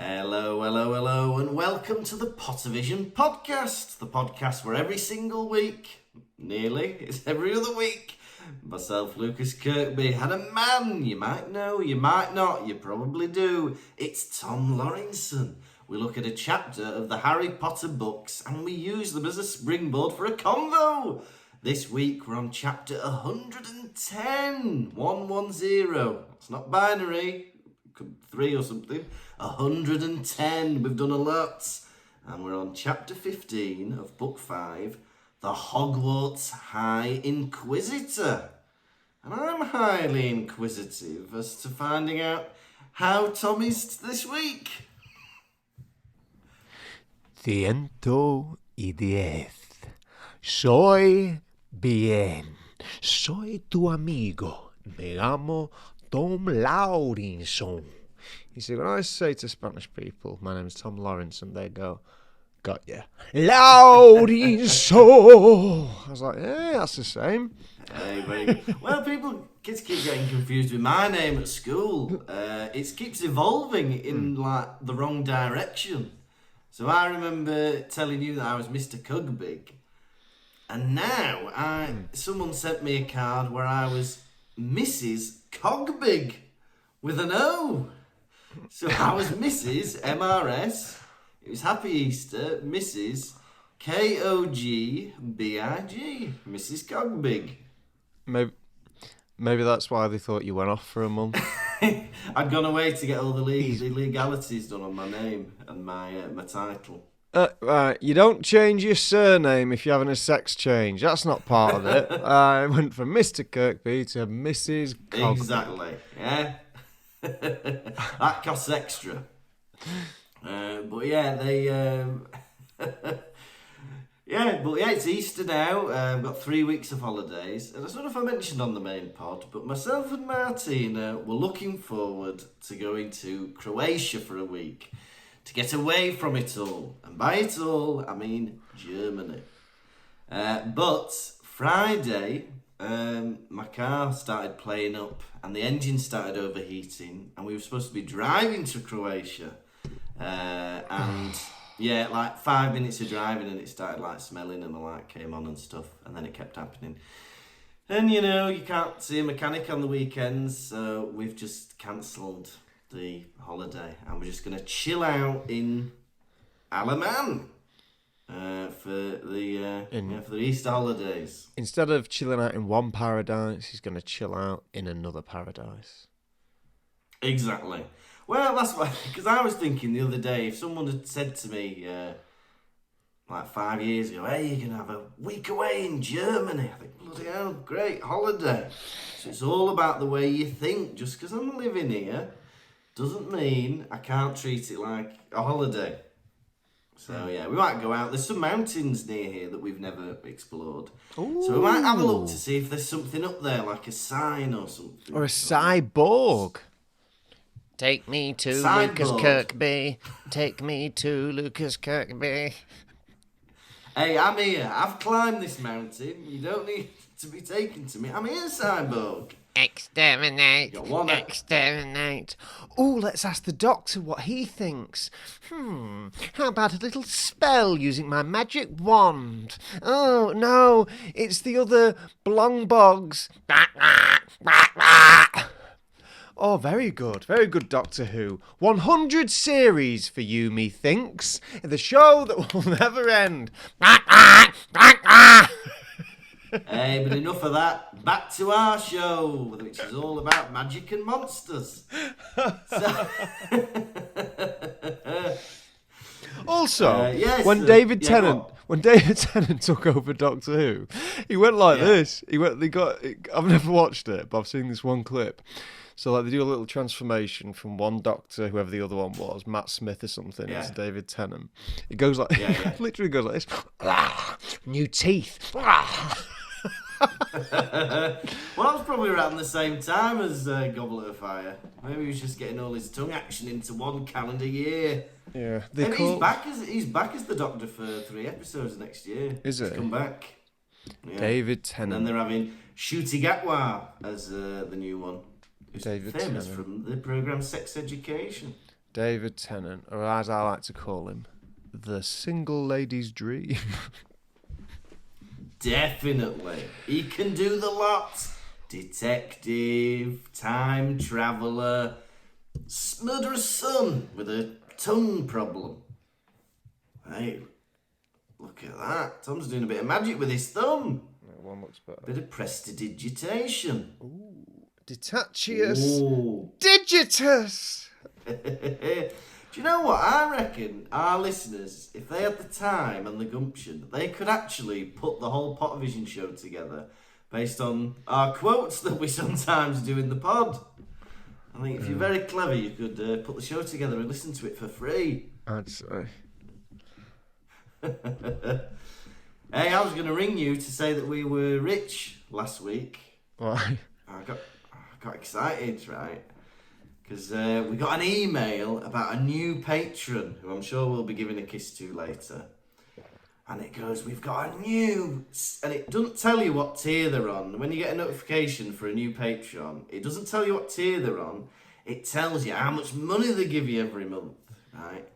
Hello, hello, hello, and welcome to the Pottervision podcast. The podcast where every single week, nearly, it's every other week, myself, Lucas Kirkby, had a man you might know, you might not, you probably do. It's Tom Lawrenson. We look at a chapter of the Harry Potter books and we use them as a springboard for a convo. This week we're on chapter 110, 110. It's not binary. 3 or something, 110, we've done a lot, and we're on chapter 15 of book 5, the Hogwarts High Inquisitor, and I'm highly inquisitive as to finding out how Tom is this week. 110. Soy bien. Soy tu amigo. Me llamo Tom Lawrenson. You see, when I say to Spanish people, my name's Tom Lawrenson, they go, got ya. Lawrenson! I was like, yeah, that's the same. Hey, very good. Well, kids keep getting confused with my name at school. It keeps evolving in the wrong direction. So I remember telling you that I was Mr. Cugbig, and now someone sent me a card where I was Mrs. Cogbig with an O. So I was Mrs. MRS. It was Happy Easter, Mrs. Kogbig, Mrs. Cogbig. Maybe that's why they thought you went off for a month. I'd gone away to get all the legalities done on my name and my title. Right, you don't change your surname if you're having a sex change. That's not part of it. I went from Mr. Kirkby to Mrs. Cogbig. Exactly, yeah. That costs extra. But yeah, it's Easter now. I've got 3 weeks of holidays. And I don't know if I mentioned on the main pod, but myself and Martina were looking forward to going to Croatia for a week to get away from it all. And by it all, I mean Germany. But Friday, my car started playing up and the engine started overheating and we were supposed to be driving to Croatia. And yeah, 5 minutes of driving and it started smelling and the light came on and stuff, and then it kept happening. And you can't see a mechanic on the weekends, so we've just cancelled the holiday and we're just going to chill out in Alaman for the Easter holidays. Instead of chilling out in one paradise, he's going to chill out in another paradise. Exactly. Well, that's why, because I was thinking the other day, if someone had said to me 5 years ago, hey, you're going to have a week away in Germany, I think, bloody hell, great holiday. So it's all about the way you think. Just because I'm living here doesn't mean I can't treat it like a holiday. So yeah, we might go out. There's some mountains near here that we've never explored. Ooh. So we might have a look to see if there's something up there, like a sign or something. Or a cyborg. Take me to Lucas Kirkby. Take me to Lucas Kirkby. Hey, I'm here. I've climbed this mountain. You don't need to be taken to me. I'm here, cyborg. Exterminate. Exterminate. Oh, let's ask the doctor what he thinks. How about a little spell using my magic wand? Oh, no, it's the other Blongbogs. Oh, very good. Very good, Doctor Who. 100 series for you, methinks. The show that will never end. Hey, but enough of that. Back to our show, which is all about magic and monsters. Also, when David Tennant took over Doctor Who, he went like this. I've never watched it, but I've seen this one clip. So they do a little transformation from one Doctor, whoever the other one was, Matt Smith or something, into David Tennant. It goes like, literally goes like this. New teeth. Well, that was probably around the same time as Goblet of Fire. Maybe he was just getting all his tongue action into one calendar year. Yeah, he's back as the Doctor for 3 episodes next year. Is it? He's come back. Yeah. David Tennant. And then they're having Ncuti Gatwa as the new one. Who's David famous Tennant. from the programme Sex Education. David Tennant, or as I like to call him, the single lady's dream. Definitely. He can do the lot. Detective, time traveller, murderer's son with a tongue problem. Hey, look at that. Tom's doing a bit of magic with his thumb. That one looks better. Bit of prestidigitation. Ooh. Detatius. Ooh. Digitus. Do you know what? I reckon our listeners, if they had the time and the gumption, they could actually put the whole Pottervision show together based on our quotes that we sometimes do in the pod. I think if you're very clever, you could put the show together and listen to it for free. I'd say. Hey, I was going to ring you to say that we were rich last week. Why? I got excited, right? Because we got an email about a new patron who I'm sure we'll be giving a kiss to later. And it goes, we've got a new... And it doesn't tell you what tier they're on. When you get a notification for a new patron, it doesn't tell you what tier they're on. It tells you how much money they give you every month, right?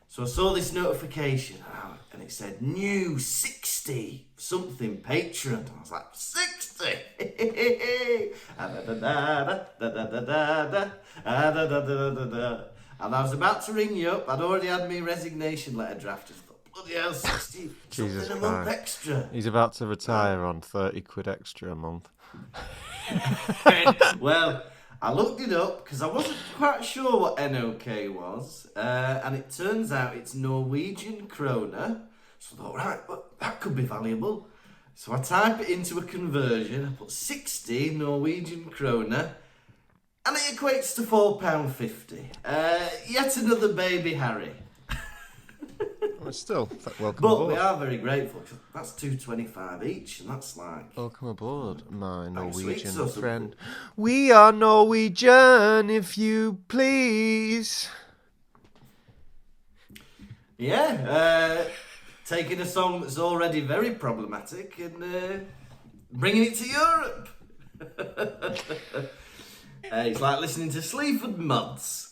So I saw this notification and it said, new 60 something patron. I was like, 60? And I was about to ring you up. I'd already had my resignation letter drafted. I thought, bloody hell, 60 something a month extra. He's about to retire on 30 quid extra a month. Well, I looked it up because I wasn't quite sure what NOK was, and it turns out it's Norwegian kroner. So I thought, right, well, that could be valuable. So I type it into a conversion, I put 60 Norwegian kroner, and it equates to £4.50. Yet another baby Harry. Well, still, welcome But aboard. we are very grateful, because that's $2.25 each, and that's like... Welcome aboard, my Norwegian sweets or friend. We are Norwegian, if you please. Yeah, taking a song that's already very problematic and bringing it to Europe. It's like listening to Sleaford Mods.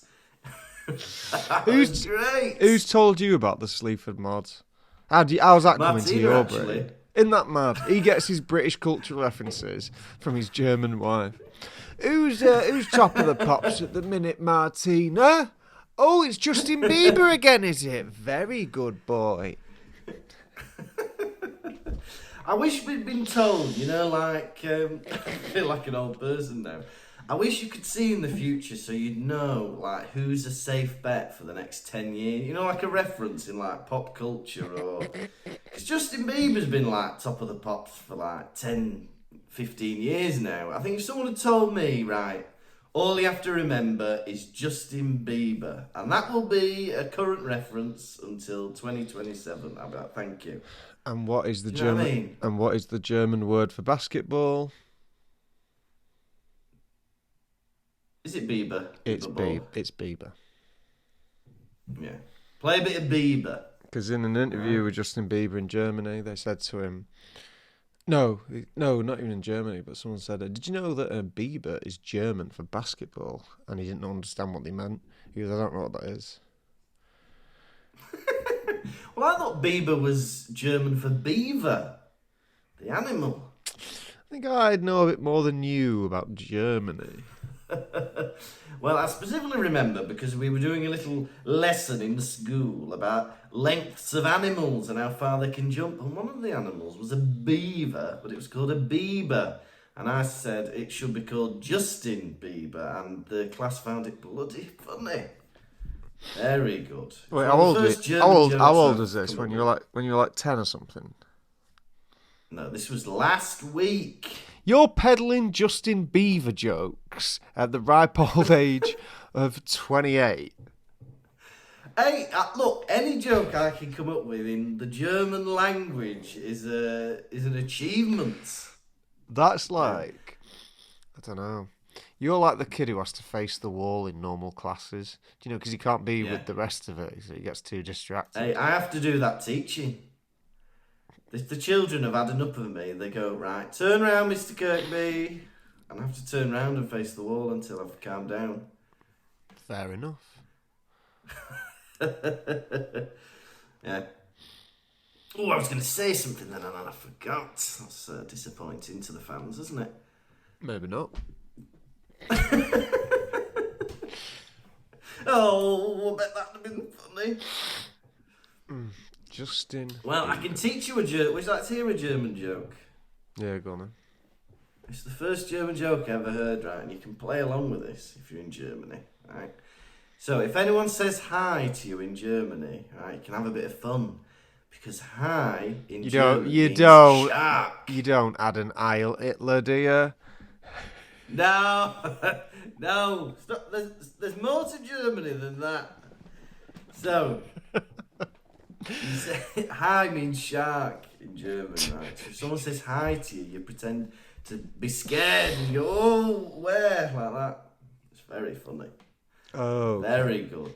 Who's great? Who's told you about the Sleaford mods? How's that coming to your actually. brain? Isn't that mad? He gets his British cultural references from his German wife. Who's top of the pops at the minute, Martina? Oh, it's Justin Bieber again, is it? Very good boy. I wish we'd been told, like, I feel like an old person now. I wish you could see in the future so you'd know, like, who's a safe bet for the next 10 years. Like a reference in, like, pop culture or... Because Justin Bieber's been, like, top of the pops for, like, 10, 15 years now. I think if someone had told me, right, all you have to remember is Justin Bieber. And that will be a current reference until 2027. I'll be like, thank you. And what is the German? What I mean? And what is the German word for basketball? Is it Bieber? It's Bieber. Yeah. Play a bit of Bieber. Because in an interview with Justin Bieber in Germany, they said to him, no, not even in Germany, but someone said, did you know that Bieber is German for basketball? And he didn't understand what they meant. He goes, I don't know what that is. Well, I thought Bieber was German for beaver, the animal. I think I'd know a bit more than you about Germany. Well, I specifically remember because we were doing a little lesson in the school about lengths of animals and how far they can jump. And one of the animals was a beaver, but it was called a Bieber. And I said it should be called Justin Bieber, and the class found it bloody funny. Very good. Wait, how old is this? When you were like 10 or something? No, this was last week. You're peddling Justin Bieber jokes at the ripe old age of 28. Hey, look, any joke I can come up with in the German language is an achievement. That's like, I don't know. You're like the kid who has to face the wall in normal classes. Do you know, because he can't be with the rest of it, so he gets too distracted. Hey, I have to do that teaching. The children have had enough of me. They go, right, turn round, Mr. Kirkby. And I have to turn round and face the wall until I've calmed down. Fair enough. Yeah. Oh, I was going to say something then and I forgot. That's disappointing to the fans, isn't it? Maybe not. Oh, I bet that'd have been funny. Justin. Well, I can teach you a joke. Would you like to hear a German joke? Yeah, go on then. It's the first German joke I ever heard, right? And you can play along with this if you're in Germany, right? So if anyone says hi to you in Germany, right, you can have a bit of fun. Because hi in German means shark. You don't add an Heil Hitler, do you? No, no. Stop. There's more to Germany than that. So, hi means shark in German, right? So if someone says hi to you, you pretend to be scared and you go, oh, where? Like that. It's very funny. Oh. Very good.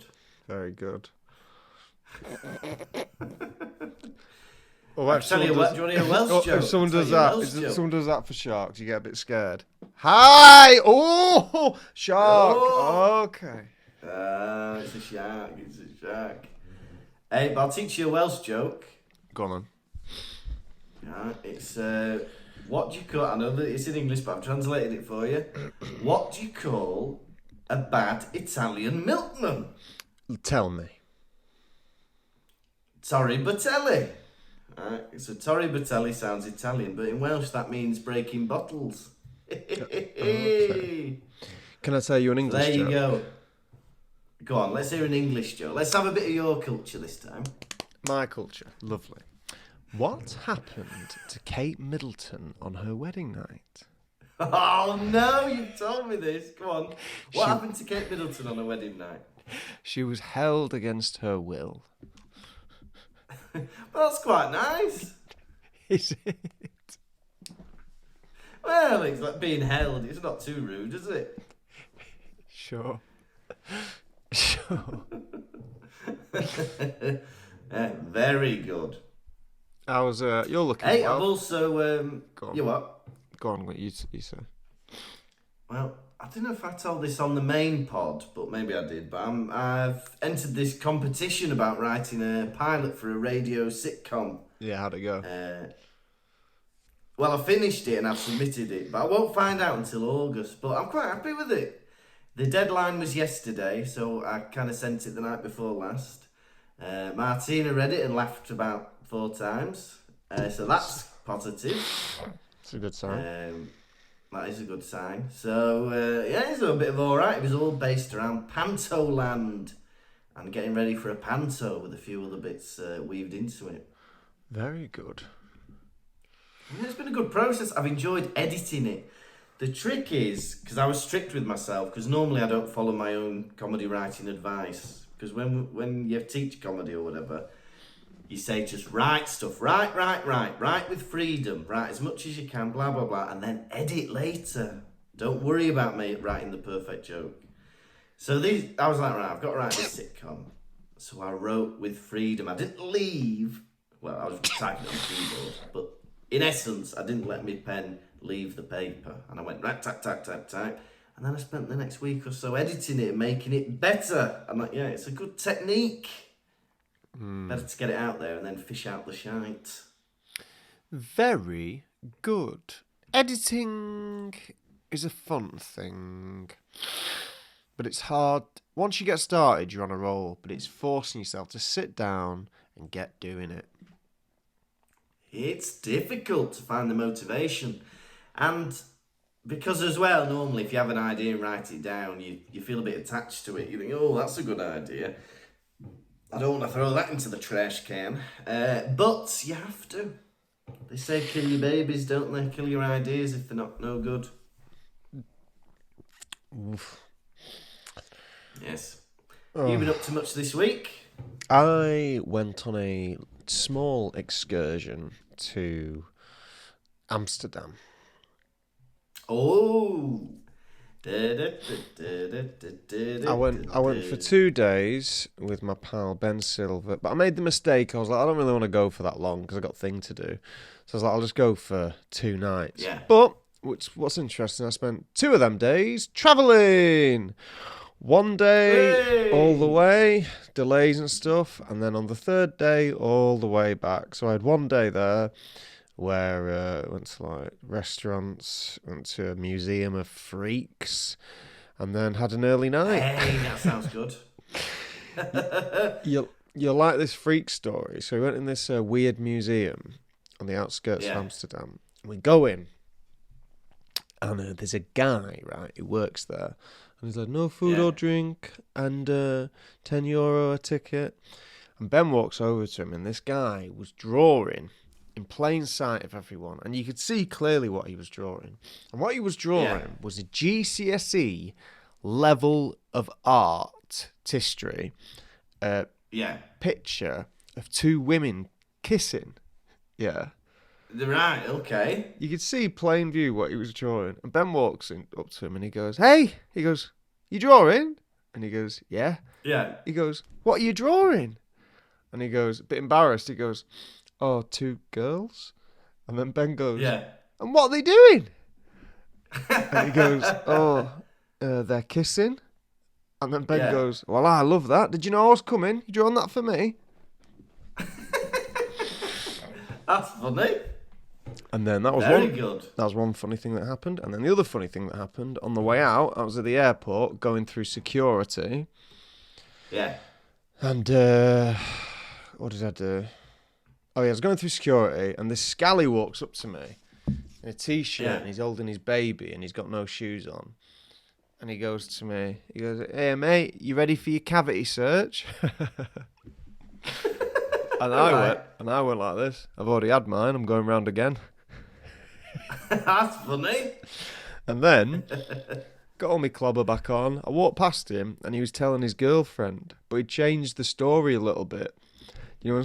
Very good. I'll tell you what, do you want to hear a Welsh joke? If someone does that for sharks, you get a bit scared. Hi! Oh! Shark! Oh. Okay. It's a shark. It's a shark. Hey, but I'll teach you a Welsh joke. Go on then. Right, it's, what do you call... I know that it's in English, but I've translated it for you. What do you call a bad Italian milkman? Tell me. Torri Batelli. Right, so Torri Batelli sounds Italian, but in Welsh that means breaking bottles. Okay. Can I tell you an English joke? There you go. Go on, let's hear an English joke. Let's have a bit of your culture this time. My culture. Lovely. What happened to Kate Middleton on her wedding night? Oh no, you've told me this. Come on. What happened to Kate Middleton on her wedding night? She was held against her will. Well, that's quite nice. Is it? Well, it's like being held. It's not too rude, is it? Sure. Very good. I was. You're looking. Hey, well. I've also. Go on. You what? Go on. What you say? Well, I don't know if I told this on the main pod, but maybe I did. But I've entered this competition about writing a pilot for a radio sitcom. Yeah, how'd it go? Well, I finished it and I've submitted it, but I won't find out until August. But I'm quite happy with it. The deadline was yesterday, so I kind of sent it the night before last. Martina read it and laughed about 4 times. So that's positive. It's a good sign. That is a good sign. So, yeah, it's a bit of alright. It was all based around Pantoland and getting ready for a panto with a few other bits weaved into it. Very good. Yeah, it's been a good process. I've enjoyed editing it. The trick is, because I was strict with myself, because normally I don't follow my own comedy writing advice. Because when you teach comedy or whatever, you say just write stuff, write with freedom, write as much as you can, blah, blah, blah, and then edit later. Don't worry about me writing the perfect joke. So I was like, right, I've got to write this sitcom. So I wrote with freedom. I didn't leave, well, I was typing on the keyboard, but in essence, I didn't let my pen leave the paper. And I went, right, tack. And then I spent the next week or so editing it and making it better. I'm like, yeah, it's a good technique. Better to get it out there and then fish out the shite. Very good. Editing is a fun thing. But it's hard. Once you get started, you're on a roll. But it's forcing yourself to sit down and get doing it. It's difficult to find the motivation. And because as well, normally if you have an idea and write it down, you feel a bit attached to it. You think, oh, that's a good idea. I don't want to throw that into the trash can. But you have to. They say kill your babies, don't they? Kill your ideas if they're no good. Oof. Yes. You been up to much this week? I went on a small excursion to Amsterdam. Oh. I went for 2 days with my pal Ben Silver, but I made the mistake. I was like, I don't really want to go for that long because I got a thing to do. So I was like, I'll just go for 2 nights. Yeah. But what's interesting, I spent 2 of them days travelling. One day, all the Hey! way, delays and stuff, and then on the third day, all the way back. So I had one day there where I went to like restaurants, went to a museum of freaks, and then had an early night. Hey, that sounds good. You'll like this freak story. So we went in this weird museum on the outskirts of Amsterdam. We go in, and there's a guy, right, who works there. And he's like, no food or drink, and €10 a ticket. And Ben walks over to him, and this guy was drawing in plain sight of everyone. And you could see clearly what he was drawing. And what he was drawing was a GCSE level of artistry picture of two women kissing. Yeah. Right, okay. You could see plain view what he was drawing. And Ben walks up to him and he goes, hey! He goes, you drawing? And he goes, yeah. Yeah. He goes, what are you drawing? And he goes, a bit embarrassed, he goes, oh, two girls? And then Ben goes, Yeah. and what are they doing? And he goes, oh, they're kissing. And then Ben goes, well, I love that. Did you know I was coming? You drawing that for me? That's funny. And then that was good. That was one funny thing that happened. And then the other funny thing that happened, on the way out, I was at the airport going through security. Yeah. And what did I do? Oh yeah, I was going through security, and this scally walks up to me in a t-shirt, and he's holding his baby, and he's got no shoes on. And he goes to me, he goes, hey mate, you ready for your cavity search? And I went like this. I've already had mine. I'm going round again. That's funny. And then got all my clobber back on. I walked past him, and he was telling his girlfriend, but he changed the story a little bit. You know,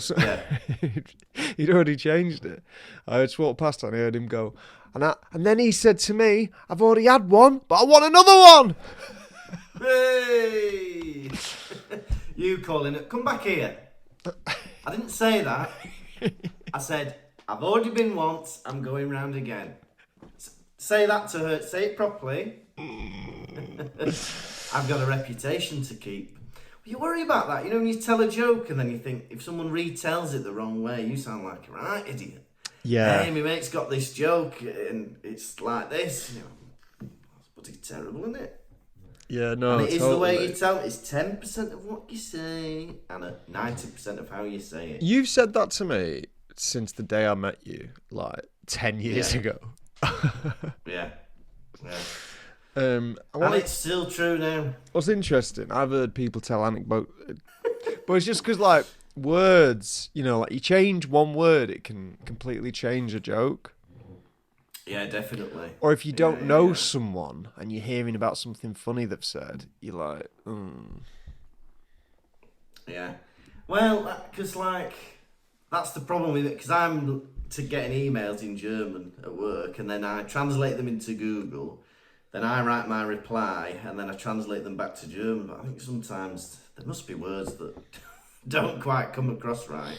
he'd already changed it. I just walked past and I heard him go, and then he said to me, I've already had one, but I want another one. Hey! You calling it? Come back here. I didn't say that. I said, I've already been once, I'm going round again. Say that to her, say it properly. I've got a reputation to keep. You worry about that, you know, when you tell a joke and then you think, if someone retells it the wrong way, you sound like a right idiot. Yeah. Hey, my mate's got this joke and it's like this. You know, that's bloody terrible, isn't it? Yeah, no, and it is totally. the way you tell it. It's 10% of what you say and 90% of how you say it. You've said that to me since the day I met you, like 10 years ago. Yeah. And it's still true now. What's interesting, I've heard people tell anecdotes, but it's just because, like, words, you know, like you change one word, it can completely change a joke. Yeah, definitely. Or if you don't know someone and you're hearing about something funny they've said, you're like, Yeah. Well, because, like, that's the problem with it, because I'm getting emails in German at work, and then I translate them into Google, then I write my reply, and then I translate them back to German, but I think sometimes there must be words that don't quite come across right.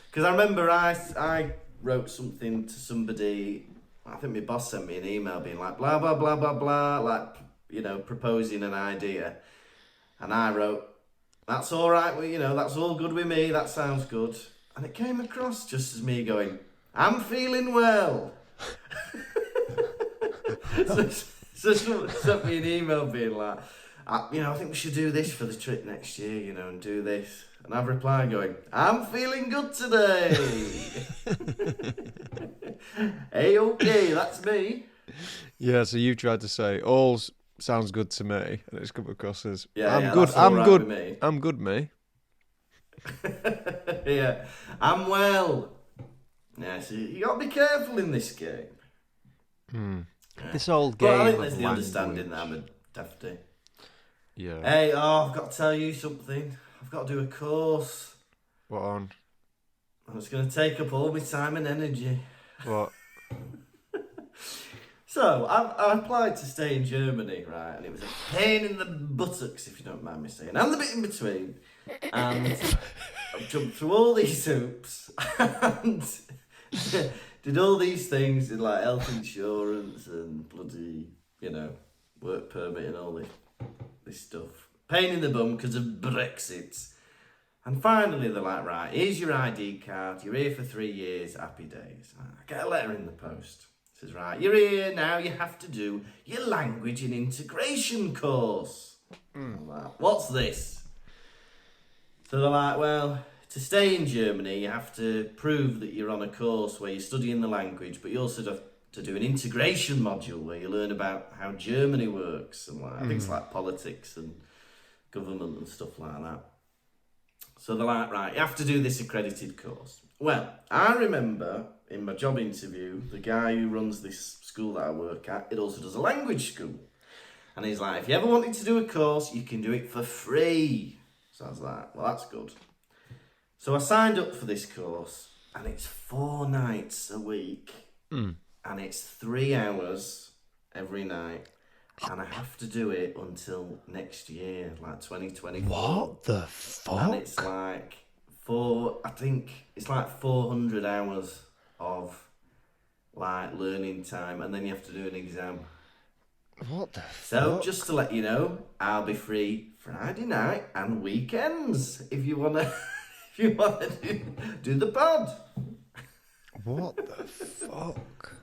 Because I remember I wrote something to somebody, I think my boss sent me an email being like, blah, blah, blah, blah, blah, like, you know, proposing an idea. And I wrote, that's all right, you know, that's all good with me, that sounds good. And it came across just as me going, I'm feeling well. So someone sent me an email being like, I think we should do this for the trip next year, you know, and do this. And I've replied going, I'm feeling good today. Hey, okay, that's me. Yeah, so you tried to say, all sounds good to me, and it's come across as, I'm good, me. Yeah, I'm well. Yeah, so you got to be careful in this game. Yeah. This old game. But I think there's the understanding that I'm a dafty. Yeah. Hey, I've got to tell you something. I've got to do a course. What on? And it's going to take up all my time and energy. What? So, I applied to stay in Germany, right? And it was a pain in the buttocks, if you don't mind me saying. And the bit in between. And I've jumped through all these hoops. And did all these things in, like, health insurance and bloody, you know, work permit and all this stuff. pain in the bum because of Brexit. And finally they're like, right, here's your ID card, you're here for 3 years, happy days. I get a letter in the post. It says, right, you're here, now you have to do your language and integration course. I'm like, what's this? So they're like, well, to stay in Germany, you have to prove that you're on a course where you're studying the language, but you also have to do an integration module where you learn about how Germany works and like things like politics and government and stuff like that. So they're like, right, you have to do this accredited course. Well, I remember in my job interview, the guy who runs this school that I work at, it also does a language school. And he's like, if you ever wanted to do a course, you can do it for free. So I was like, well, that's good. So I signed up for this course, and it's 4 nights a week, and it's 3 hours every night, and I have to do it until next year, like 2024. What the fuck? And it's like I think it's like 400 hours of like learning time, and then you have to do an exam. What the fuck? So just to let you know, I'll be free Friday night and weekends if you wanna do the pod. What the fuck?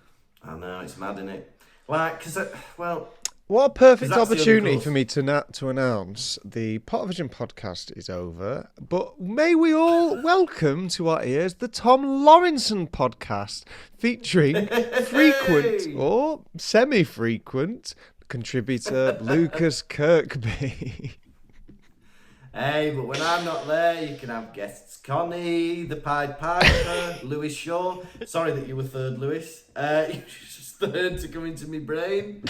I know, it's mad, isn't it? Like, well... What a perfect 'cause that's the opportunity other for me to announce the Pottervision podcast is over. But may we all welcome to our ears the Tom Lawrenson podcast, featuring frequent or semi-frequent contributor Lucas Kirkby. Hey, but when I'm not there, you can have guests. Connie, the Pied Piper, Lewis Shaw. Sorry that you were third, Lewis. You're just third to come into my brain.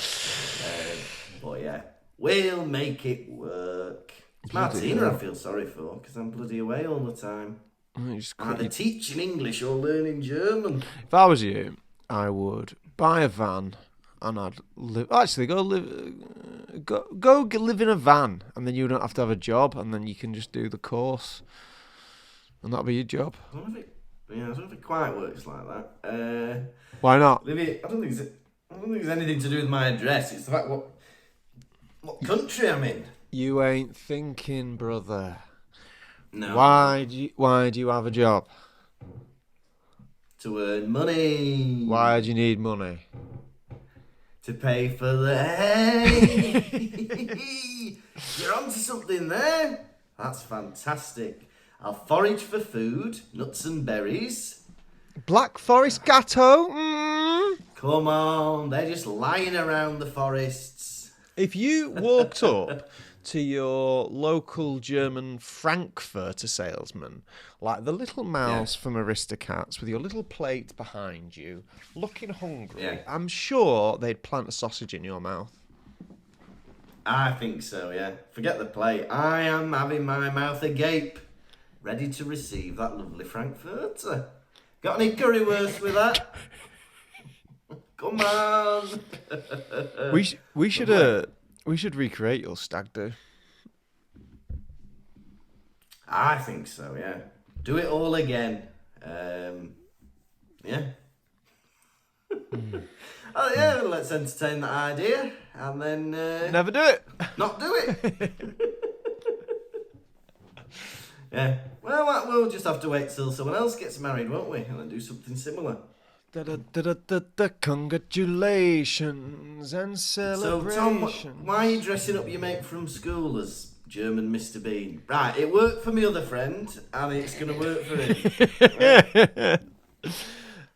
But yeah, we'll make it work. It's Martina I feel sorry for, because I'm bloody away all the time. Either teaching English or learning German. If I was you, I would buy a van and I'd live. Actually, go live in a van, and then you don't have to have a job, and then you can just do the course, and that'll be your job. I don't know if it quite works like that. Why not? I don't think it's anything to do with my address. It's the fact what country I'm in. You ain't thinking, brother. No. Why do you have a job? To earn money. Why do you need money? To pay for the hay. You're onto something there. That's fantastic. I'll forage for food, nuts and berries. Black Forest Gatto. Come on, they're just lying around the forests. If you walked up to your local German Frankfurter salesman, like the little mouse from Aristocats, with your little plate behind you, looking hungry, I'm sure they'd plant a sausage in your mouth. I think so, yeah. Forget the plate. I am having my mouth agape, ready to receive that lovely Frankfurter. Got any currywurst with that? Come on. We should recreate your stag do. I think so, yeah. Do it all again. Yeah. Oh yeah, let's entertain that idea and then Never do it. not do it. Yeah. Well, we'll just have to wait till someone else gets married, won't we? And then do something similar. Congratulations and celebrations. So, Tom, why are you dressing up your mate from school as German Mr. Bean? Right, it worked for my other friend, and it's going to work for him.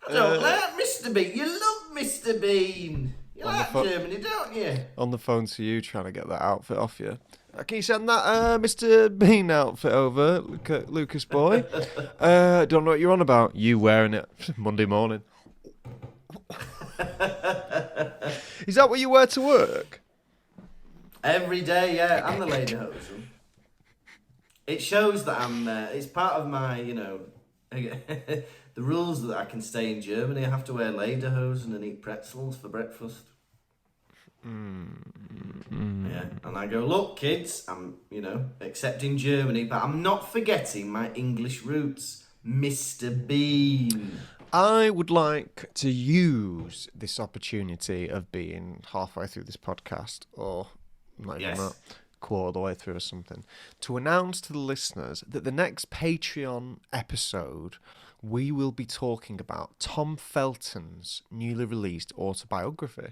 I don't like Mr. Bean. You love Mr. Bean. You like Germany, don't you? On the phone to you, trying to get that outfit off you. Can you send that Mr. Bean outfit over, Lucas boy? Don't know what you're on about. You wearing it Monday morning. Is that what you wear to work? Every day, yeah. I'm the lederhosen. It shows that I'm. It's part of my, the rules that I can stay in Germany. I have to wear lederhosen and eat pretzels for breakfast. Yeah, and I go, look, kids, I'm, accepting Germany, but I'm not forgetting my English roots, Mr. Bean. I would like to use this opportunity of being halfway through this podcast, or not even that, quarter of the way through or something, to announce to the listeners that the next Patreon episode, we will be talking about Tom Felton's newly released autobiography.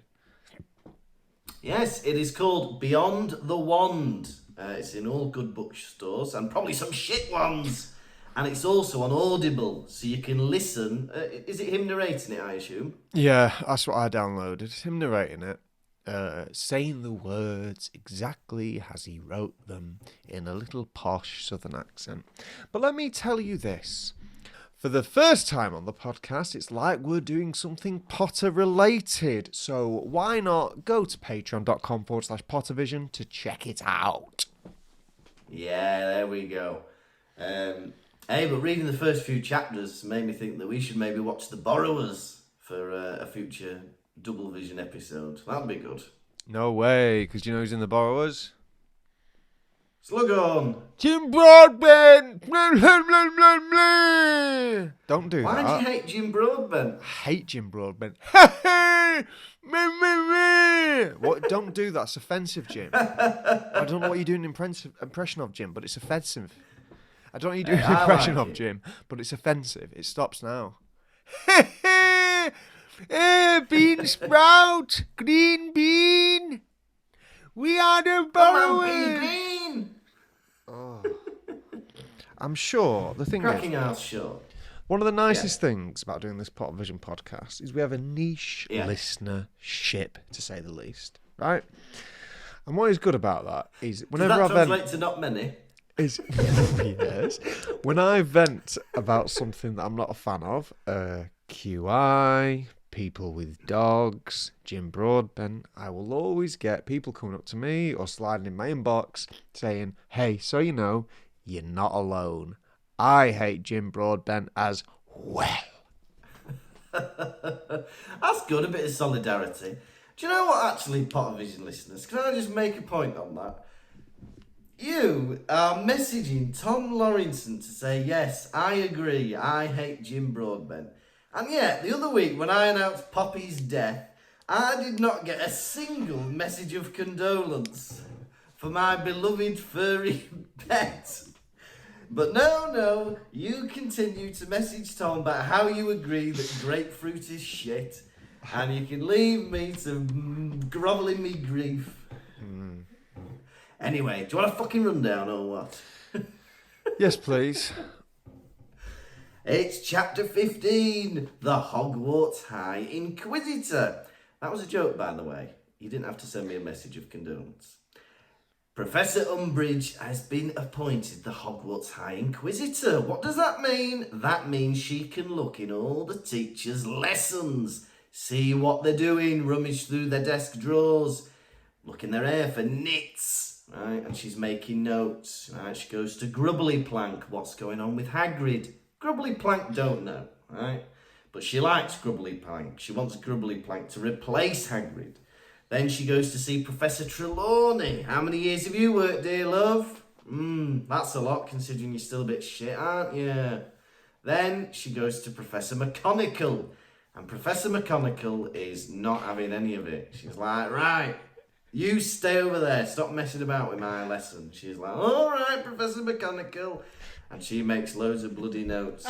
Yes, it is called Beyond the Wand. It's in all good bookstores and probably some shit ones. And it's also on Audible, so you can listen. Is it him narrating it, I assume? Yeah, that's what I downloaded. It's him narrating it, saying the words exactly as he wrote them in a little posh southern accent. But let me tell you this. For the first time on the podcast, it's like we're doing something Potter-related. So why not go to patreon.com/Pottervision to check it out? Yeah, there we go. Hey, but reading the first few chapters made me think that we should maybe watch The Borrowers for a future Double Vision episode. That'd be good. No way, because you know who's in The Borrowers? Slug on! Jim Broadbent! Don't do Why that. do you hate Jim Broadbent? I hate Jim Broadbent. What? Don't do that. It's offensive, Jim. I don't know what you're doing an impression of, Jim, but it's offensive. I don't know what you're doing an impression of, Jim, but it's offensive. It stops now. Bean sprout, green bean. We are the borrowers. Green. Oh. I'm sure the thing Cracking is, house short. one of the nicest things about doing this Pottervision podcast is we have a niche listenership, to say the least, right? And what is good about that is whenever Does that translate to not many? Yes, when I vent about something that I'm not a fan of, QI, people with dogs, Jim Broadbent, I will always get people coming up to me or sliding in my inbox saying, hey, so you know, you're not alone. I hate Jim Broadbent as well. That's good, a bit of solidarity. Do you know what, actually, Pottervision listeners? Can I just make a point on that? You are messaging Tom Lawrenson to say, yes, I agree, I hate Jim Broadbent. And yet, the other week when I announced Poppy's death, I did not get a single message of condolence for my beloved furry pet. But no, you continue to message Tom about how you agree that grapefruit is shit, and you can leave me to grovel in me grief. Anyway, do you want a fucking rundown or what? Yes, please. It's chapter 15, The Hogwarts High Inquisitor. That was a joke, by the way. You didn't have to send me a message of condolence. Professor Umbridge has been appointed the Hogwarts High Inquisitor. What does that mean? That means she can look in all the teachers' lessons, see what they're doing, rummage through their desk drawers, look in their hair for nits. Right, and she's making notes. Right, she goes to Grubbly Plank. What's going on with Hagrid? Grubbly Plank don't know, right? But she likes Grubbly Plank. She wants Grubbly Plank to replace Hagrid. Then she goes to see Professor Trelawney. How many years have you worked, dear love? That's a lot, considering you're still a bit shit, aren't you? Then she goes to Professor McGonagall. And Professor McGonagall is not having any of it. She's like, right, you stay over there. Stop messing about with my lesson. She's like, all right, Professor McGonagall. And she makes loads of bloody notes.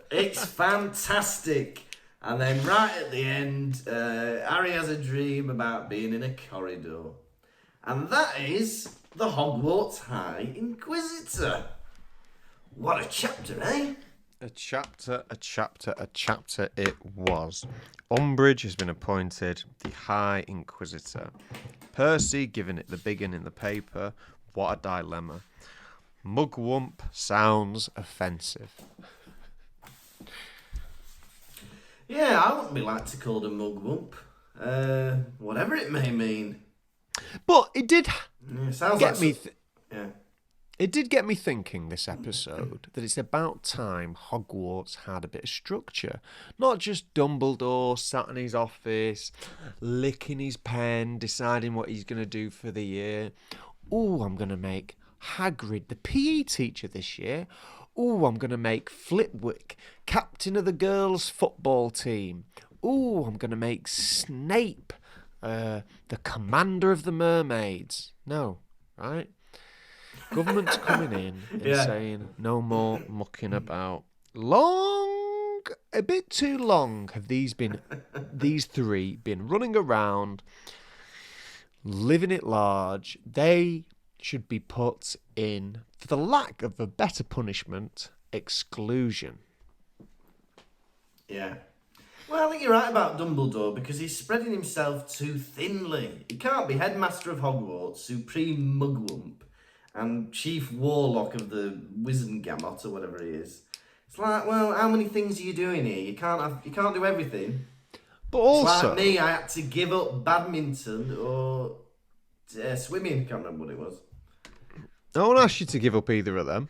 It's fantastic. And then right at the end, Harry has a dream about being in a corridor. And that is the Hogwarts High Inquisitor. What a chapter, eh? A chapter it was. Umbridge has been appointed the High Inquisitor. Percy giving it the big one in the paper. What a dilemma. Mugwump sounds offensive. Yeah, I wouldn't be like to call them mugwump. Whatever it may mean. But it did sounds get like me... yeah. It did get me thinking, this episode, that it's about time Hogwarts had a bit of structure. Not just Dumbledore sat in his office, licking his pen, deciding what he's going to do for the year. Oh, I'm going to make Hagrid the PE teacher this year. Oh, I'm going to make Flitwick captain of the girls' football team. Oh, I'm going to make Snape the commander of the mermaids. No. right? Government's coming in and saying no more mucking about. A bit too long have these three been running around, living it large. They should be put in, for the lack of a better punishment, exclusion. Yeah. Well, I think you're right about Dumbledore, because he's spreading himself too thinly. He can't be headmaster of Hogwarts, supreme mugwump, and chief warlock of the Wizengamot, or whatever he is. It's like, well, how many things are you doing here? You can't do everything. But also, it's like me, I had to give up badminton or swimming. I can't remember what it was. No one asked you to give up either of them.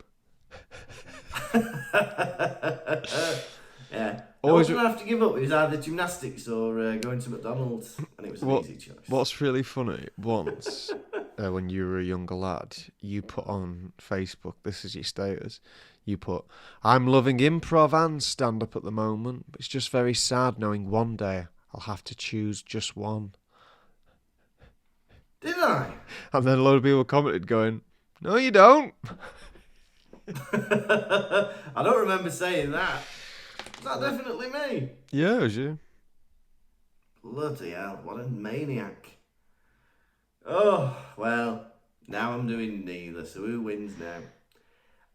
Yeah. No one have to give up. It was either gymnastics or going to McDonald's, and it was an easy choice. What's really funny, once, when you were a younger lad, you put on Facebook, this is your status, you put, I'm loving improv and stand-up at the moment, but it's just very sad knowing one day I'll have to choose just one. Did I? And then a lot of people commented going, no, you don't. I don't remember saying that. Is that definitely me? Yeah, it was you. Bloody hell, what a maniac. Oh, well, now I'm doing neither, so who wins now?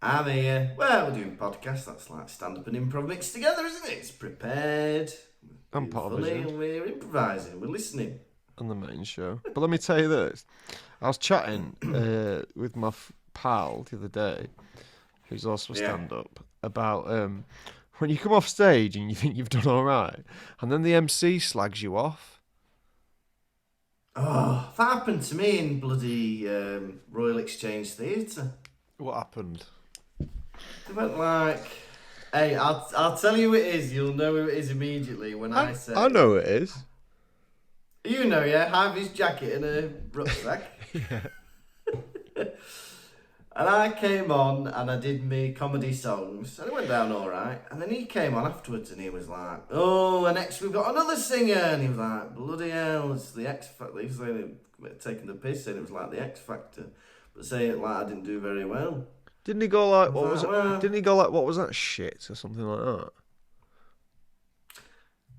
I'm here. Well, we're doing podcasts, that's like stand-up and improv mixed together, isn't it? It's prepared. I'm Pottervision. And we're improvising, we're listening. On the main show. But let me tell you this. I was chatting with my pal the other day, who's also a stand-up, about when you come off stage and you think you've done all right, and then the MC slags you off. Oh, that happened to me in bloody Royal Exchange Theatre. What happened? They went like, hey, I'll tell you who it is. You'll know who it is immediately when I say. I know who it is. You know, yeah, Harvey's jacket and a rucksack. Yeah. And I came on and I did me comedy songs and it went down all right. And then he came on afterwards and he was like, oh, and next we've got another singer. And he was like, bloody hell, it's the X Factor. He was saying, taking the piss, and it was like the X Factor. But saying it like I didn't do very well. Didn't he go like, what was it? Didn't he go like, what was that shit or something like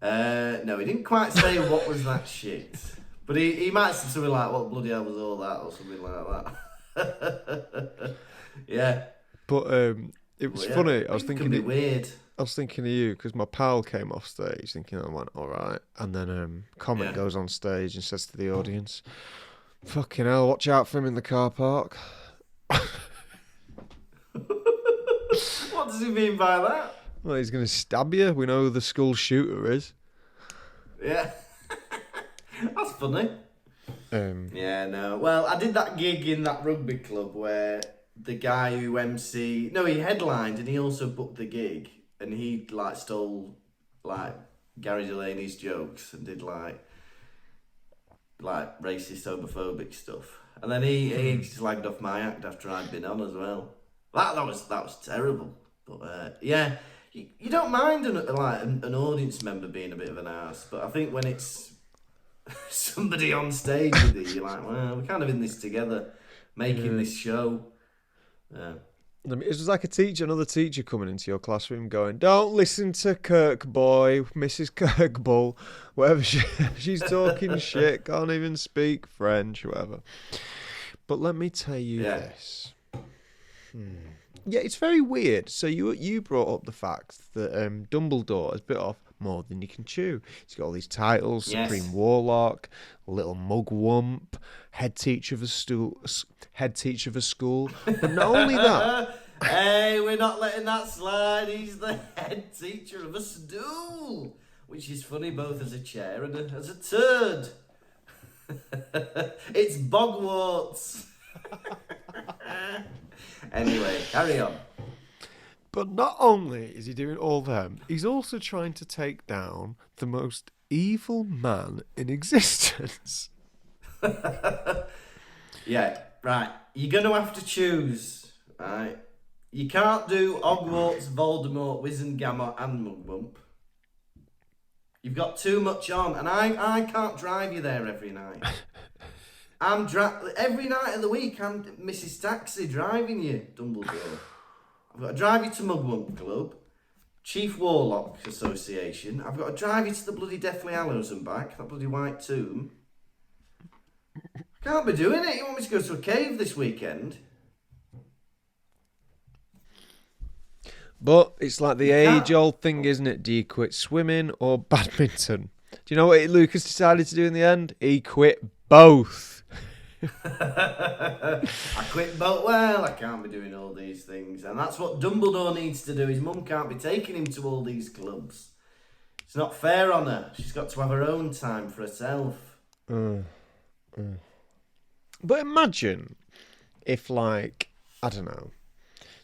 that? No, he didn't quite say what was that shit. But he might say something like, what bloody hell was all that, or something like that. Yeah. But it was funny. I was thinking it weird. I was thinking of you because my pal came off stage thinking I went all right, and then Comet goes on stage and says to the audience, "Fucking hell, watch out for him in the car park." What does he mean by that? Well, he's going to stab you. We know who the school shooter is. Yeah. That's funny. Yeah, no. Well, I did that gig in that rugby club where the guy who he headlined and he also booked the gig, and he like stole like Gary Delaney's jokes and did like racist, homophobic stuff. And then he slagged off my act after I'd been on as well. That was terrible. But yeah, you don't mind an audience member being a bit of an arse, but I think when it's somebody on stage with you, you're like, well, we're kind of in this together, making this show. Yeah. It was like another teacher coming into your classroom going, "Don't listen to Kirkboy, Mrs. Kirkbull, whatever she's talking shit, can't even speak French, whatever." But let me tell you this. Yeah, it's very weird. So you brought up the fact that Dumbledore has bit off more than you can chew. He's got all these titles: Supreme Warlock, Little Mugwump, head teacher of a school. But not only that. Hey, we're not letting that slide. He's the head teacher of a stool, which is funny both as a chair and as a turd. It's Bogwarts. Anyway, carry on. But not only is he doing all them, he's also trying to take down the most evil man in existence. Yeah, right. You're going to have to choose, right? You can't do Hogwarts, Voldemort, Wizengamot and Mugwump. You've got too much on, and I can't drive you there every night. every night of the week, I'm Mrs. Taxi driving you, Dumbledore. I've got to drive you to Mugwump Club, Chief Warlock Association. I've got to drive you to the bloody Deathly Hallows and back, that bloody White Tomb. I can't be doing it. You want me to go to a cave this weekend? But it's like the age-old thing, isn't it? Do you quit swimming or badminton? Do you know what Lucas decided to do in the end? He quit both. I quit both. Well, I can't be doing all these things. And that's what Dumbledore needs to do. His mum can't be taking him to all these clubs. It's not fair on her. She's got to have her own time for herself. But imagine if, like, I don't know.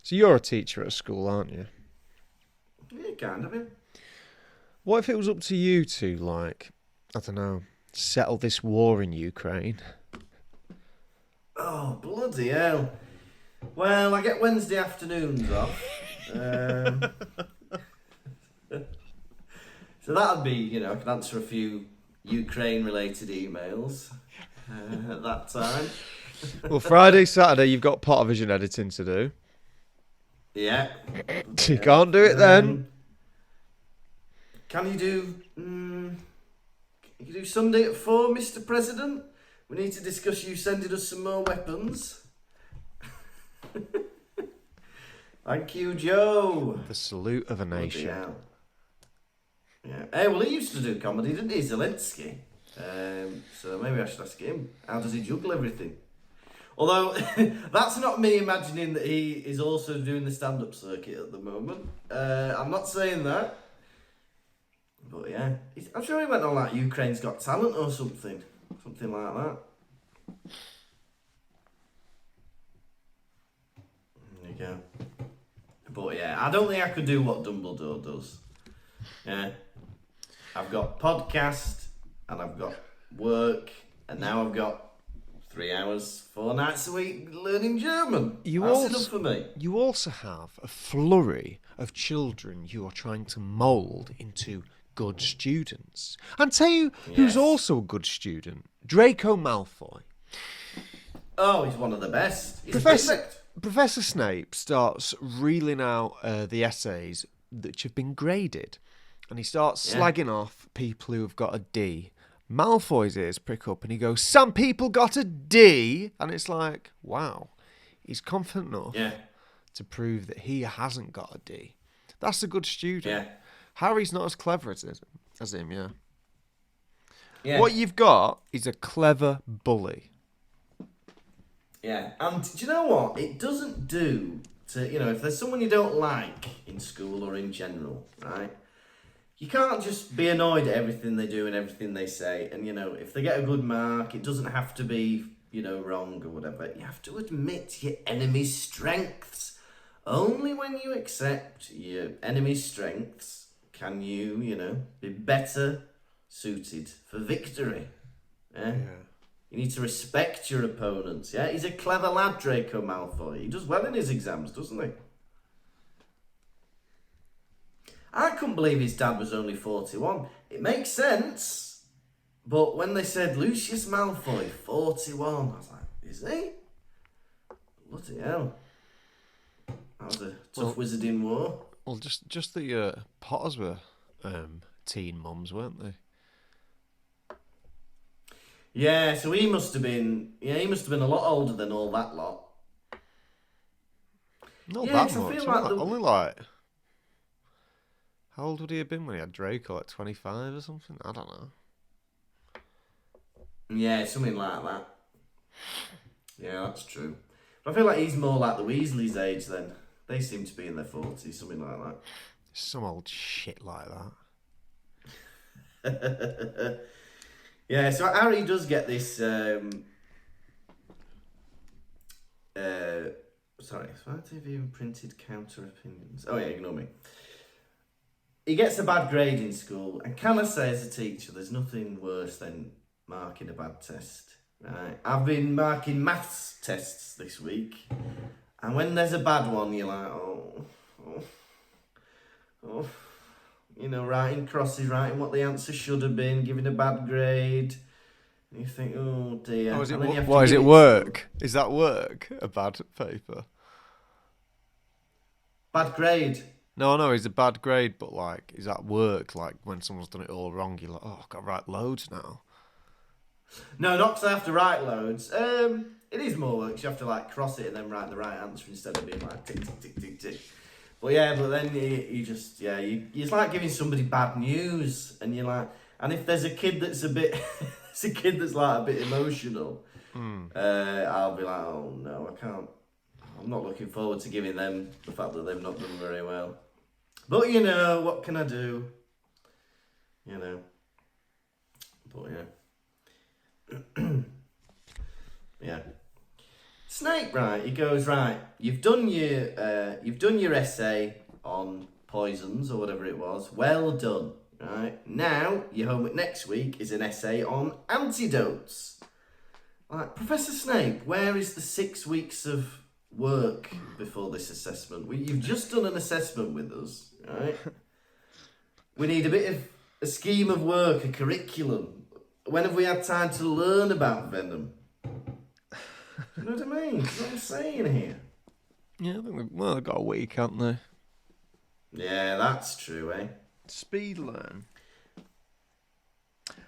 So you're a teacher at a school, aren't you? Yeah, kind of. Yeah. What if it was up to you to, like, I don't know, settle this war in Ukraine? Oh, bloody hell. Well, I get Wednesday afternoons off. So that'd be, I could answer a few Ukraine-related emails at that time. Well, Friday, Saturday, you've got Pottervision editing to do. Yeah. You can't do it then. Can you do Sunday at 4, Mr. President? We need to discuss you sending us some more weapons. Thank you, Joe. The salute of a nation. Yeah. Hey, well, he used to do comedy, didn't he, Zelensky? So maybe I should ask him. How does he juggle everything? Although, that's not me imagining that he is also doing the stand-up circuit at the moment. I'm not saying that. But yeah, I'm sure he went on like Ukraine's Got Talent or something. Something like that. There you go. But yeah, I don't think I could do what Dumbledore does. Yeah. I've got podcast, and I've got work, and now I've got 3 hours, 4 nights a week learning German. That's enough for me. You also have a flurry of children you are trying to mould into good students. And tell you who's also a good student, Draco Malfoy. Oh, he's one of the best. He's Professor Snape starts reeling out the essays that have been graded. And he starts slagging off people who have got a D. Malfoy's ears prick up and he goes, some people got a D. And it's like, wow, he's confident enough to prove that he hasn't got a D. That's a good student. Yeah. Harry's not as clever as him, yeah. What you've got is a clever bully. Yeah, and do you know what? It doesn't do to, if there's someone you don't like in school or in general, right? You can't just be annoyed at everything they do and everything they say. And, if they get a good mark, it doesn't have to be, wrong or whatever. You have to admit your enemy's strengths. Only when you accept your enemy's strengths can you, be better suited for victory. Yeah? You need to respect your opponents, yeah? He's a clever lad, Draco Malfoy. He does well in his exams, doesn't he? I couldn't believe his dad was only 41. It makes sense. But when they said Lucius Malfoy, 41, I was like, is he? Bloody hell. That was a tough wizarding war. Well, just the Potters were teen mums, weren't they? Yeah, so he must have been a lot older than all that lot. Not that much. Only like... How old would he have been when he had Draco? Like 25 or something? I don't know. Yeah, something like that. Yeah, that's true. But I feel like he's more like the Weasleys' age then. They seem to be in their 40s, something like that. Some old shit like that. Yeah, so Harry does get this... sorry, so I've even printed counter opinions. Oh yeah, ignore me. He gets a bad grade in school, and can I say as a teacher, there's nothing worse than marking a bad test. Right? I've been marking maths tests this week, and when there's a bad one, you're like, writing crosses, writing what the answer should have been, giving a bad grade. You think, oh dear. Oh, is it, why is it work? Is that work? A bad paper? Bad grade. No, it's a bad grade, but like, is that work? Like when someone's done it all wrong, you're like, oh, I've got to write loads now. No, not because I have to write loads. It is more work. You have to like cross it and then write the right answer instead of being like tick tick tick tick tick. But then you just it's like giving somebody bad news, and you're like, and if there's a kid that's it's a kid that's like a bit emotional, I'll be like, oh no, I can't. I'm not looking forward to giving them the fact that they've not done very well. But what can I do? But yeah. Snape, right? He goes, right. You've done your essay on poisons or whatever it was. Well done. Right now, your homework next week is an essay on antidotes. Like, Professor Snape, where is the 6 weeks of work before this assessment? You've just done an assessment with us, right? We need a bit of a scheme of work, a curriculum. When have we had time to learn about venom? You know what I mean? That's what I'm saying here. Yeah, I think they've got a week, haven't they? Yeah, that's true, eh? Speed learn.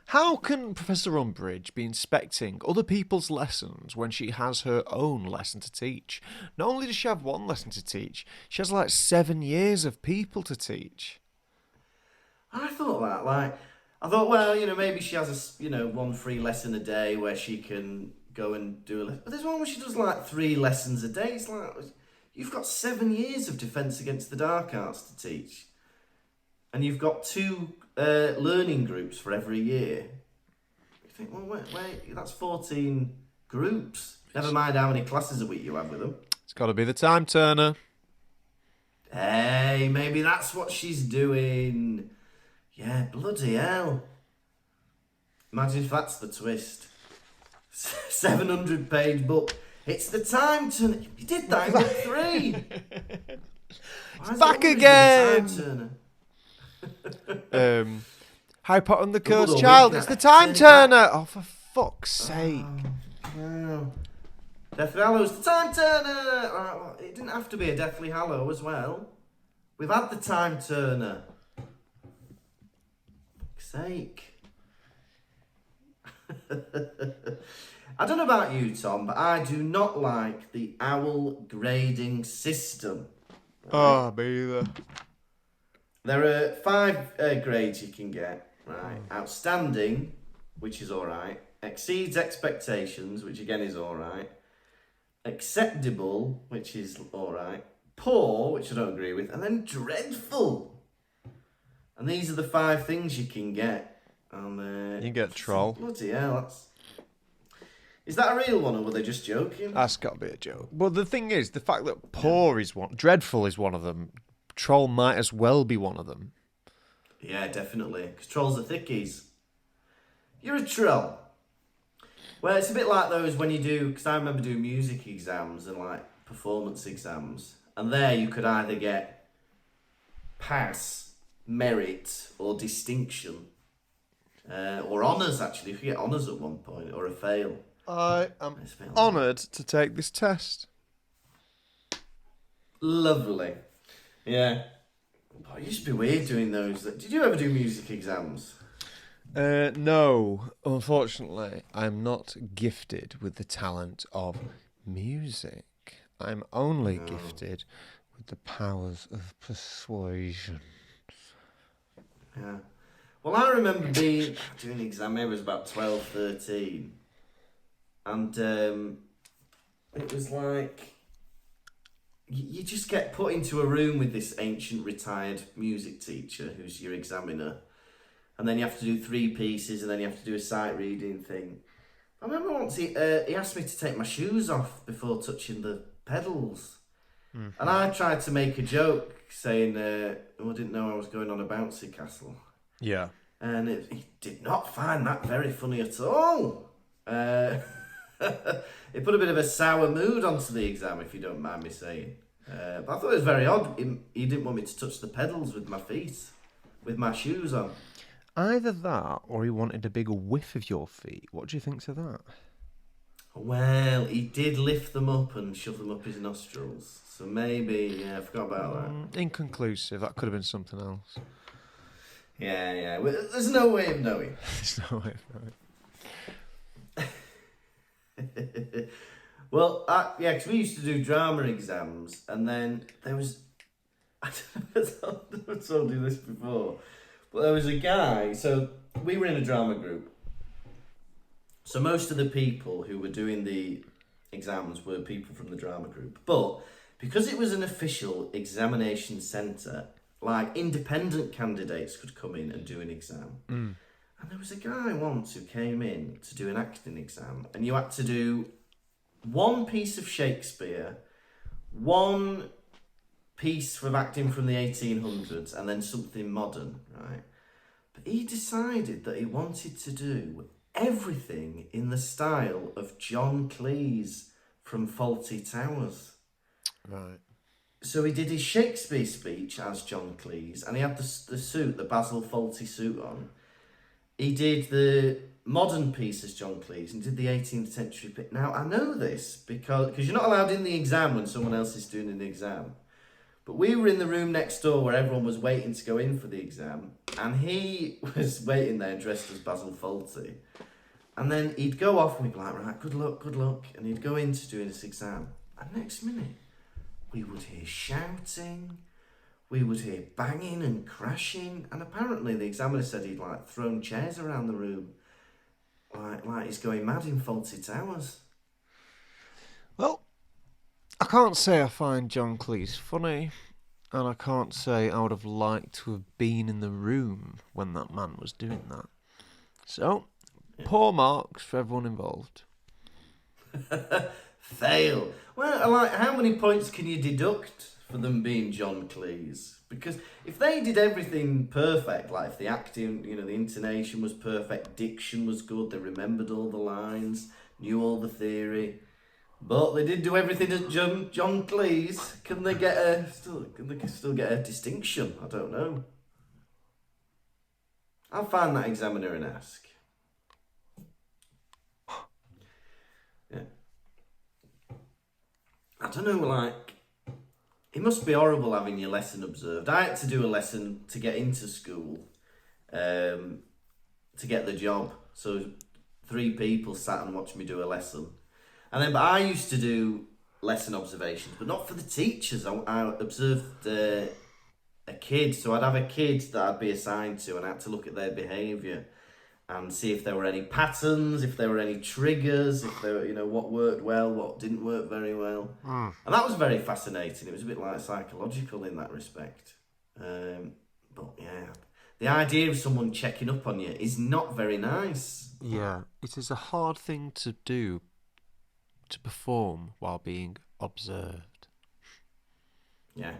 How can Professor Umbridge be inspecting other people's lessons when she has her own lesson to teach? Not only does she have one lesson to teach, she has like 7 years of people to teach. I thought that, well, maybe she has one free lesson a day where she can go and do a lesson. But there's one where she does like 3 lessons a day. It's like, you've got 7 years of Defence Against the Dark Arts to teach. And you've got 2 learning groups for every year. You think, well, wait, that's 14 groups. Never mind how many classes a week you have with them. It's got to be the time turner. Hey, maybe that's what she's doing. Yeah, bloody hell. Imagine if that's the twist. 700-page book. It's the time turner. You did that in book 3. It's back again. Harry Potter and the Cursed Child. It's the time turner. Oh, for fuck's sake. Oh. Deathly Hallows, the time turner. Well, it didn't have to be a Deathly Hallow as well. We've had the time turner. Fuck's sake. I don't know about you, Tom, but I do not like the OWL grading system. Right? Oh, me either. There are 5 grades you can get. Right, outstanding, which is all right. Exceeds expectations, which again is all right. Acceptable, which is all right. Poor, which I don't agree with, and then dreadful. And these are the 5 things you can get. And you can get troll. Bloody hell, is that a real one, or were they just joking? That's got to be a joke. Well, the thing is, the fact that poor is one, dreadful is one of them. Troll might as well be one of them. Yeah, definitely. Because trolls are thickies. You're a troll. Well, it's a bit like those when you do, because I remember doing music exams and like performance exams, and there you could either get pass, merit, or distinction, or honours actually. You could get honours at one point, or a fail. I am honoured to take this test. Lovely. Yeah. Oh, it used to be weird doing those. Did you ever do music exams? No, unfortunately, I'm not gifted with the talent of music. I'm only gifted with the powers of persuasion. Yeah. Well, I remember doing an exam, maybe it was about 12, 13. And it was like, you just get put into a room with this ancient retired music teacher who's your examiner. And then you have to do 3 pieces, and then you have to do a sight reading thing. I remember once he asked me to take my shoes off before touching the pedals. Mm-hmm. And I tried to make a joke saying, I didn't know I was going on a bouncy castle. Yeah. And he did not find that very funny at all. It put a bit of a sour mood onto the exam, if you don't mind me saying. But I thought it was very odd. He didn't want me to touch the pedals with my feet, with my shoes on. Either that, or he wanted a bigger whiff of your feet. What do you think to that? Well, he did lift them up and shove them up his nostrils. So maybe, I forgot about that. Inconclusive. That could have been something else. Yeah. Well, there's no way of knowing. There's no way of knowing. Well, because we used to do drama exams, and then there was... I don't know if I've told you this before, but there was a guy, so we were in a drama group. So most of the people who were doing the exams were people from the drama group. But because it was an official examination centre, like independent candidates could come in and do an exam. Mm. And there was a guy once who came in to do an acting exam, and you had to do one piece of Shakespeare, one piece from acting from the 1800s, and then something modern, right? But he decided that he wanted to do everything in the style of John Cleese from Fawlty Towers. Right. So he did his Shakespeare speech as John Cleese, and he had the suit, the Basil Fawlty suit on. He did the modern piece as John Cleese and did the 18th century bit. Now, I know this because you're not allowed in the exam when someone else is doing an exam. But we were in the room next door where everyone was waiting to go in for the exam, and he was waiting there dressed as Basil Fawlty. And then he'd go off and we'd be like, right, good luck. And he'd go into doing this exam. And next minute, we would hear shouting, we would hear banging and crashing. And apparently the examiner said he'd thrown chairs around the room. Like he's going mad in Fawlty Towers. Well, I can't say I find John Cleese funny, and I can't say I would have liked to have been in the room when that man was doing that. So, poor marks for everyone involved. Fail. Well, how many points can you deduct for them being John Cleese? Because if they did everything perfect, like if the acting, the intonation was perfect, diction was good, they remembered all the lines, knew all the theory, but they did do everything as John Cleese, can they still get a distinction? I don't know. I'll find that examiner and ask. Yeah. I don't know, it must be horrible having your lesson observed. I had to do a lesson to get into school, to get the job. So 3 people sat and watched me do a lesson. But I used to do lesson observations, but not for the teachers. I observed a kid, so I'd have a kid that I'd be assigned to, and I had to look at their behaviour and see if there were any patterns, if there were any triggers, if there were, what worked well, what didn't work very well. And that was very fascinating. It was a bit psychological in that respect. But yeah, the idea of someone checking up on you is not very nice. Yeah, it is a hard thing to do, to perform while being observed. Yeah.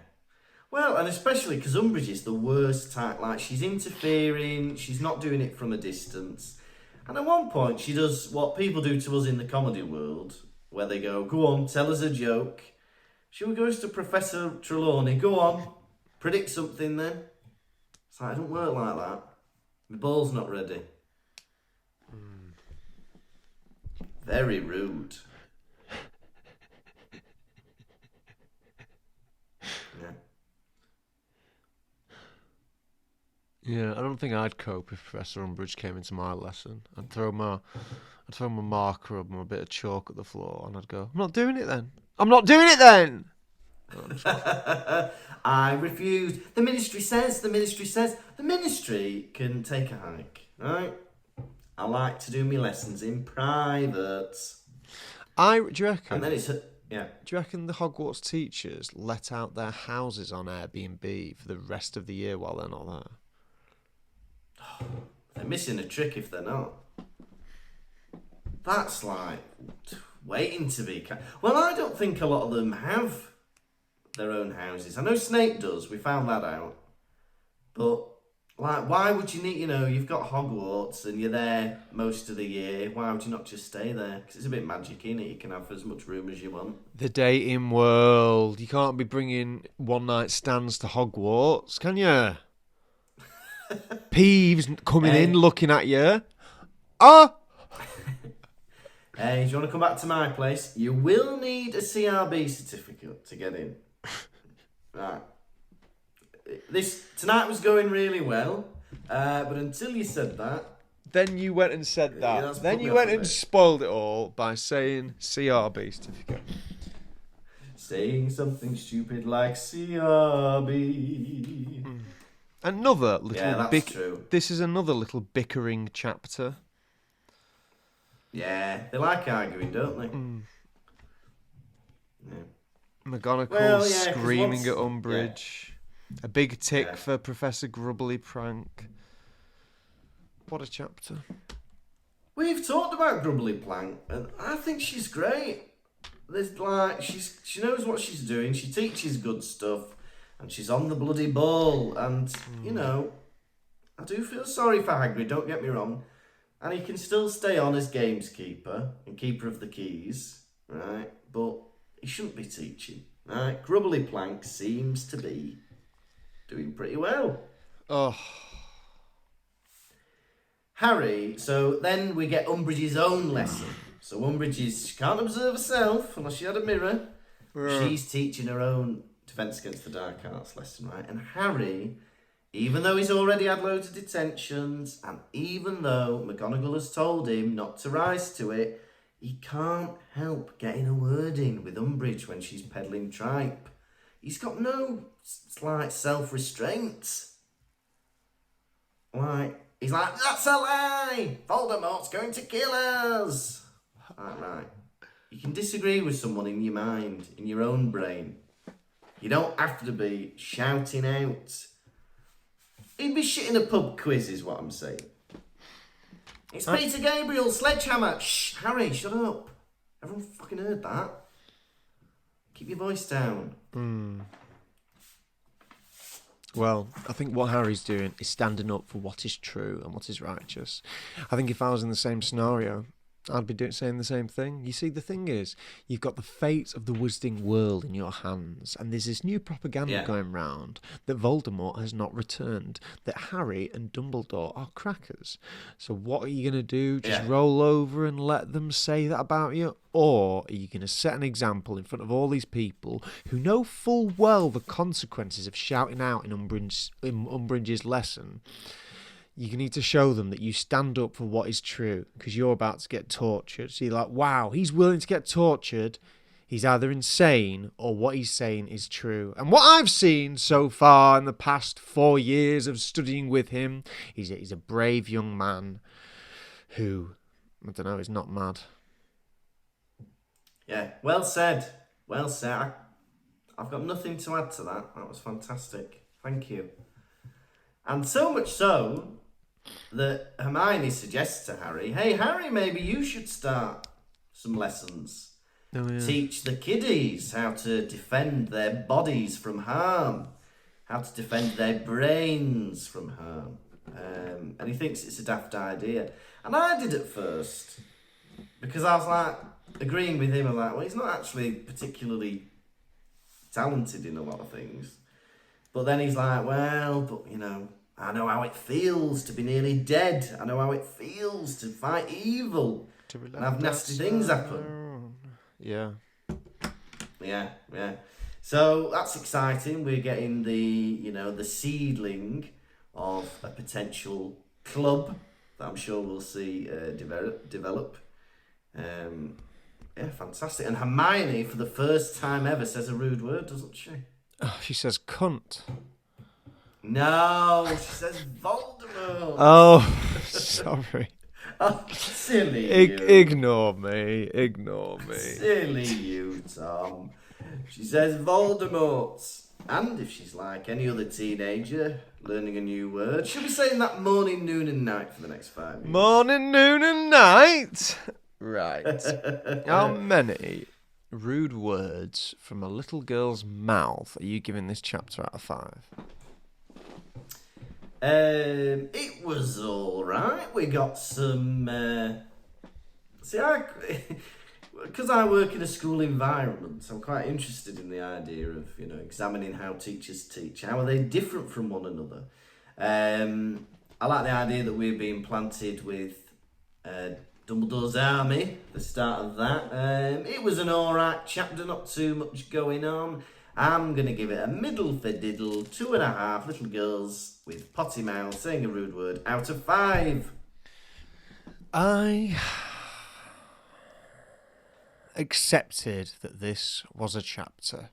Well, and especially because Umbridge is the worst type. She's interfering, she's not doing it from a distance. And at one point, she does what people do to us in the comedy world, where they go, go on, tell us a joke. She goes to Professor Trelawney, go on, predict something then. It's it don't work like that. My ball's not ready. Very rude. Yeah, I don't think I'd cope if Professor Umbridge came into my lesson. I'd throw my marker up and a bit of chalk at the floor, and I'd go, I'm not doing it then. I refuse. The ministry says. The ministry can take a hike, right? I like to do my lessons in private. Do you reckon? And then it's yeah. Do you reckon the Hogwarts teachers let out their houses on Airbnb for the rest of the year while they're not there? They're missing a trick if they're not. That's waiting to be... Well, I don't think a lot of them have their own houses. I know Snape does, we found that out. But, why would you need... you've got Hogwarts and you're there most of the year. Why would you not just stay there? Because it's a bit magic, innit? You can have as much room as you want. The dating world. You can't be bringing one-night stands to Hogwarts, can you? Peeves coming in, looking at you. Oh! Hey, do you want to come back to my place? You will need a CRB certificate to get in. Right. Tonight was going really well, but until you said that... Then you went and said that. Yeah, then you went and spoiled it all by saying CRB certificate. Saying something stupid like CRB. Another little... Yeah, that's true. This is another little bickering chapter. Yeah, they like arguing, don't they? Yeah. McGonagall screaming at Umbridge. Yeah. A big tick for Professor Grubbly Prank. What a chapter. We've talked about Grubbly Plank, and I think she's great. She knows what she's doing. She teaches good stuff, and she's on the bloody ball. And you know, I do feel sorry for Hagrid. Don't get me wrong, and he can still stay on as gameskeeper and keeper of the keys, right? But he shouldn't be teaching, right? Grubbly Plank seems to be doing pretty well. Oh. Harry, so then we get Umbridge's own lesson. So she can't observe herself unless she had a mirror. She's teaching her own Defence Against the Dark Arts lesson, right? And Harry, even though he's already had loads of detentions, and even though McGonagall has told him not to rise to it, he can't help getting a word in with Umbridge when she's peddling tripe. He's got no, self-restraint. He's like, that's a lie! Voldemort's going to kill us! Right. You can disagree with someone in your mind, in your own brain. You don't have to be shouting out. He'd be shit in a pub quiz, is what I'm saying. It's Peter Gabriel, Sledgehammer. Shh, Harry, shut up. Everyone fucking heard that. Keep your voice down. Well, I think what Harry's doing is standing up for what is true and what is righteous. I think if I was in the same scenario, I'd be saying the same thing. You see, the thing is, you've got the fate of the wizarding world in your hands, and there's this new propaganda going round that Voldemort has not returned, that Harry and Dumbledore are crackers. So what are you going to do? Just roll over and let them say that about you? Or are you going to set an example in front of all these people who know full well the consequences of shouting out in Umbridge's lesson? You need to show them that you stand up for what is true, because you're about to get tortured. So you're like, wow, he's willing to get tortured. He's either insane or what he's saying is true. And what I've seen so far in the past 4 years of studying with him, he's a brave young man who, I don't know, is not mad. Yeah, well said. Well said. I've got nothing to add to that. That was fantastic. Thank you. And so much so that Hermione suggests to Harry, hey, Harry, maybe you should start some lessons. Oh, yeah. Teach the kiddies how to defend their bodies from harm, how to defend their brains from harm. And he thinks it's a daft idea. And I did at first, because I was like, agreeing with him, I'm like, well, he's not actually particularly talented in a lot of things. But then he's like, well, but, you know, I know how it feels to be nearly dead. I know how it feels to fight evil and have nasty things happen. Yeah. Yeah. So that's exciting. We're getting the seedling of a potential club that I'm sure we'll see develop. Yeah, fantastic. And Hermione, for the first time ever, says a rude word, doesn't she? Oh, she says cunt. No, she says Voldemort. Oh, sorry. Oh, silly you. Ignore me. Silly you, Tom. She says Voldemort. And if she's like any other teenager, learning a new word, she'll be saying that morning, noon and night for the next 5 years. Morning, noon and night? Right. How many rude words from a little girl's mouth are you giving this chapter out of 5? It was all right. We got some. Because I work in a school environment, I'm quite interested in the idea of examining how teachers teach. How are they different from one another? I like the idea that we're being planted with Dumbledore's army, the start of that. It was an alright chapter, not too much going on. I'm going to give it a middle for diddle, 2.5 little girls with potty mouth saying a rude word out of 5. I accepted that this was a chapter.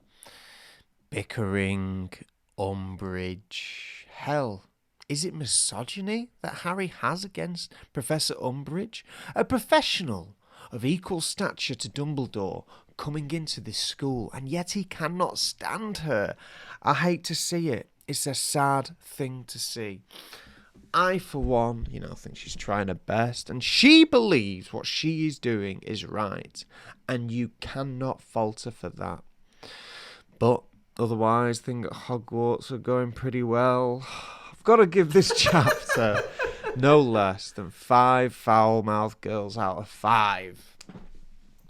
Bickering, Umbridge, hell. Is it misogyny that Harry has against Professor Umbridge? A professional of equal stature to Dumbledore coming into this school, and yet he cannot stand her. I hate to see it. It's a sad thing to see. I, for one, think she's trying her best, and she believes what she is doing is right, and you cannot fault her for that. But otherwise, things at Hogwarts are going pretty well. I've got to give this chapter no less than 5 foul-mouthed girls out of 5.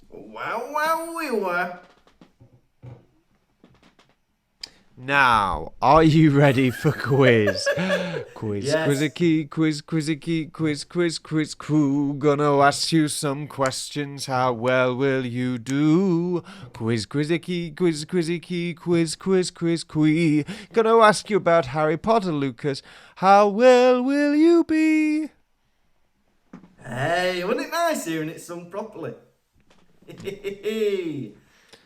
Wow. Now, are you ready for quiz? Quiz, yes. quiz, crew. Gonna ask you some questions. How well will you do? Quiz, quiz. Gonna ask you about Harry Potter, Lucas. How well will you be? Hey, wasn't it nice hearing it sung properly?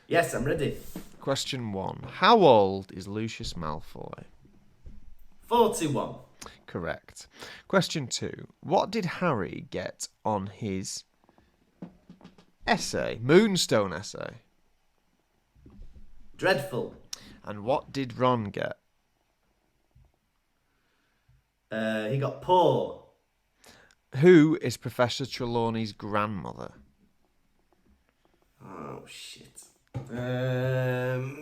Yes, I'm ready. Question 1. How old is Lucius Malfoy? 41. Correct. Question 2. What did Harry get on his essay? Moonstone essay. Dreadful. And what did Ron get? He got poor. Who is Professor Trelawney's grandmother? Oh, shit. No,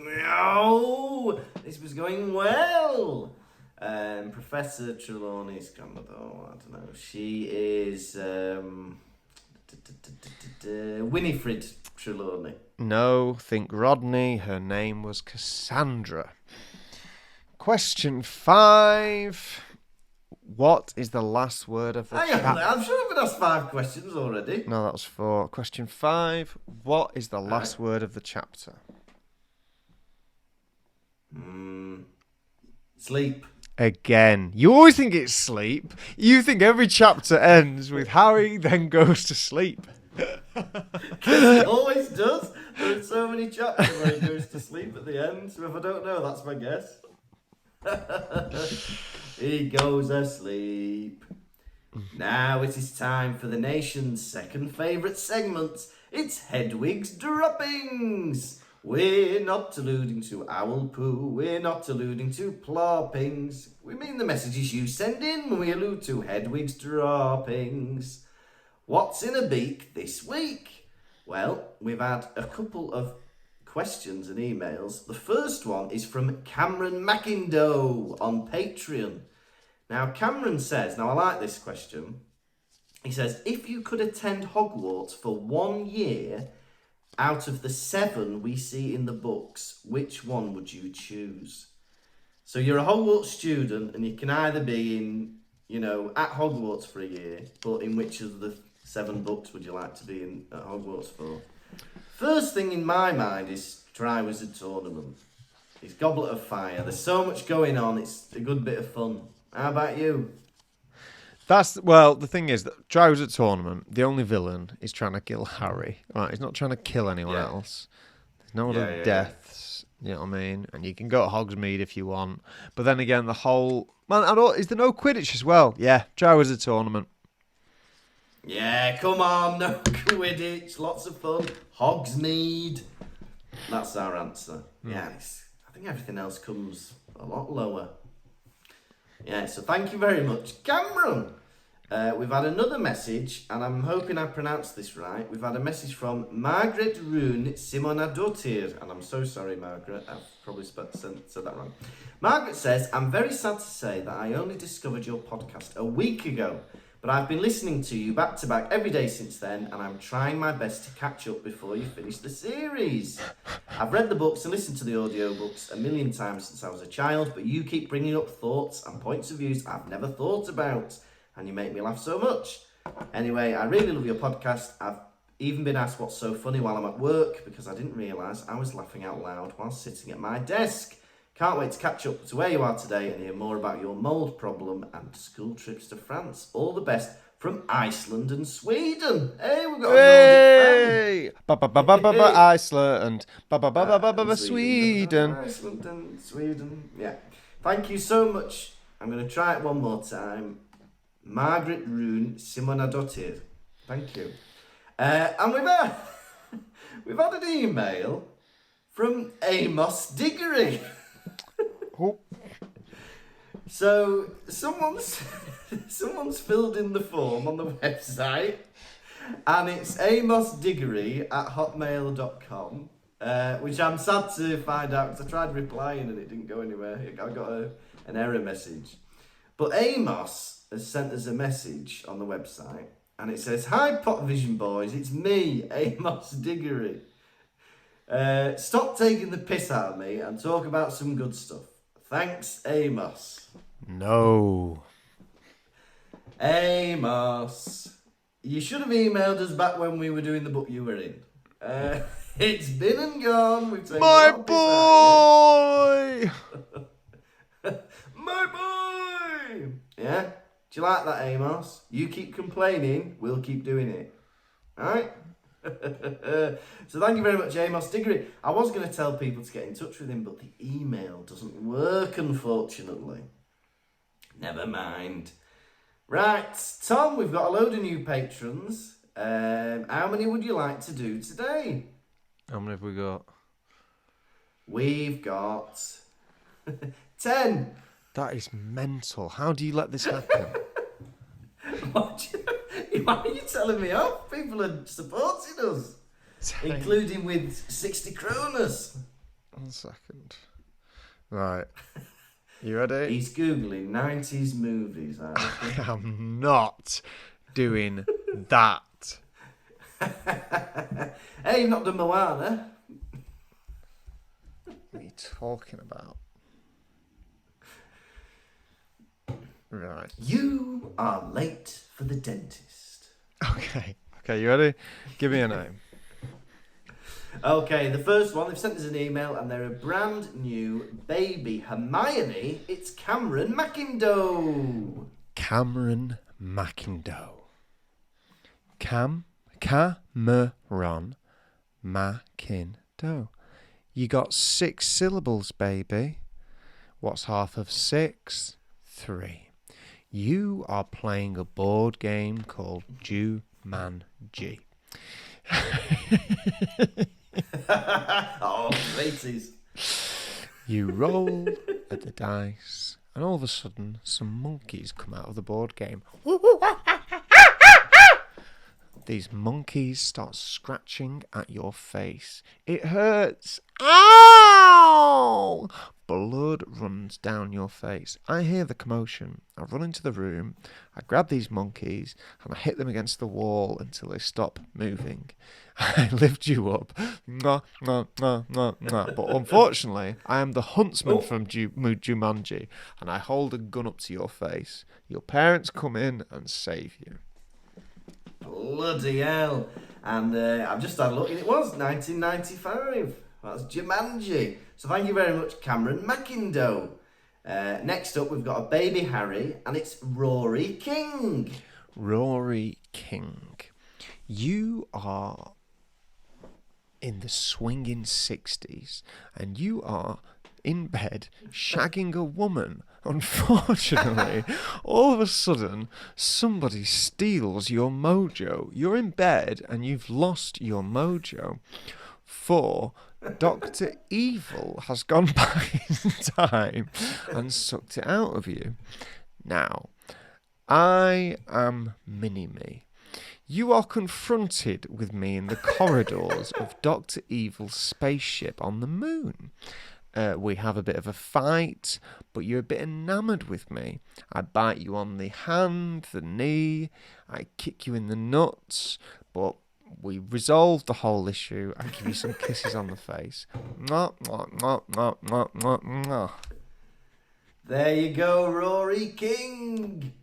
this was going well. Professor Trelawney's grandmother, I don't know. She is Winifred Trelawney. No, think Rodney. Her name was Cassandra. Question 5. What is the last word of the chapter? I'm sure I've been asked 5 questions already. No, that was 4. Question 5. What is the last word of the chapter? Sleep. Again. You always think it's sleep. You think every chapter ends with Harry then goes to sleep. Because he always does. There are so many chapters where he goes to sleep at the end. So if I don't know, that's my guess. He goes asleep. Now it is time for the nation's second favourite segment. It's Hedwig's Droppings. We're not alluding to owl poo. We're not alluding to ploppings. We mean the messages you send in when we allude to Hedwig's Droppings. What's in a beak this week? Well, we've had a couple of questions and emails. The first one is from Cameron McIndoe on Patreon. Now, Cameron says, now I like this question. He says, if you could attend Hogwarts for 1 year out of the 7 we see in the books, which one would you choose? So you're a Hogwarts student and you can either be at Hogwarts for a year, but in which of the 7 books would you like to be in at Hogwarts for? First thing in my mind is Triwizard Tournament. It's Goblet of Fire. There's so much going on. It's a good bit of fun. How about you? The thing is that Triwizard Tournament, the only villain is trying to kill Harry. Right? He's not trying to kill anyone else. There's no other deaths. You know what I mean? And you can go to Hogsmeade if you want. But then again, the whole... is there no Quidditch as well? Yeah, Triwizard Tournament. Yeah, come on, no Quidditch, lots of fun. Hogsmeade. That's our answer. Yeah, I think everything else comes a lot lower. Yeah, so thank you very much, Cameron. We've had another message, and I'm hoping I pronounced this right. We've had a message from Margaret Rune Simonadotir, and I'm so sorry, Margaret. I've probably said that wrong. Margaret says, I'm very sad to say that I only discovered your podcast a week ago, But I've been listening to you back to back every day since then, and I'm trying my best to catch up before you finish the series. I've read the books and listened to the audiobooks a million times since I was a child, but you keep bringing up thoughts and points of views I've never thought about, and you make me laugh so much. Anyway, I really love your podcast. I've even been asked what's so funny while I'm at work, because I didn't realise I was laughing out loud while sitting at my desk. Can't wait to catch up to where you are today and hear more about your mould problem and school trips to France. All the best from Iceland and Sweden. Hey, we've got a Nordic fan. Iceland. Sweden. Iceland and Sweden. Yeah. Thank you so much. I'm going to try it one more time. Margaret Rune Simonadottir. Thank you. And we've had an email from Amos Diggory. Oh. So someone's filled in the form on the website, and it's amosdiggory@hotmail.com, which I'm sad to find out because I tried replying and it didn't go anywhere. I got an error message. But Amos has sent us a message on the website, and it says, "Hi Pottervision boys, it's me, Amos Diggory. Stop taking the piss out of me and talk about some good stuff. Thanks, Amos." No. Amos, you should have emailed us back when we were doing the book you were in. It's been and gone. We've taken My a lot of piss out boy! of you. My boy! Yeah? Do you like that, Amos? You keep complaining, we'll keep doing it. Alright? So thank you very much, Amos Diggory. I was going to tell people to get in touch with him, but the email doesn't work, unfortunately. Never mind. Right, Tom, we've got a load of new patrons. How many would you like to do today? How many have we got? We've got 10. That is mental. How do you let this happen? Why are you telling me off? People are supporting us, 10. including with 60 kroners. 1 second. Right. You ready? He's Googling 90s movies. I am not doing that. Hey, you've not done Moana. What are you talking about? Right. You are late for the dentist. Okay, you ready? Give me a name. Okay, the first one, they've sent us an email and they're a brand new baby Hermione. It's Cameron Mackindo. Cameron Mackindo. Cameron Mackindo. You got 6 syllables, baby. What's half of 6? 3. You are playing a board game called Jumanji. Oh, 80s. You roll at the dice, and all of a sudden, some monkeys come out of the board game. These monkeys start scratching at your face. It hurts. Ow! Blood runs down your face. I hear the commotion. I run into the room. I grab these monkeys and I hit them against the wall until they stop moving. I lift you up. Mwah, mwah, mwah, mwah, mwah. But unfortunately, I am the huntsman from Jumanji, and I hold a gun up to your face. Your parents come in and save you. Bloody hell. And I've just had a look, and it was 1995. That's Jumanji. So thank you very much, Cameron Mackindo. Next up, we've got a baby Harry, and it's Rory King. Rory King. You are in the swinging 60s, and you are in bed shagging a woman. Unfortunately, all of a sudden, somebody steals your mojo. You're in bed, and you've lost your mojo. For Dr. Evil has gone back in time and sucked it out of you. Now, I am Mini-Me. You are confronted with me in the corridors of Dr. Evil's spaceship on the moon. We have a bit of a fight, but you're a bit enamoured with me. I bite you on the hand, the knee, I kick you in the nuts, but we resolve the whole issue. I give you some kisses on the face. Mwah, mwah, mwah, mwah, mwah, mwah, mwah. There you go, Rory King.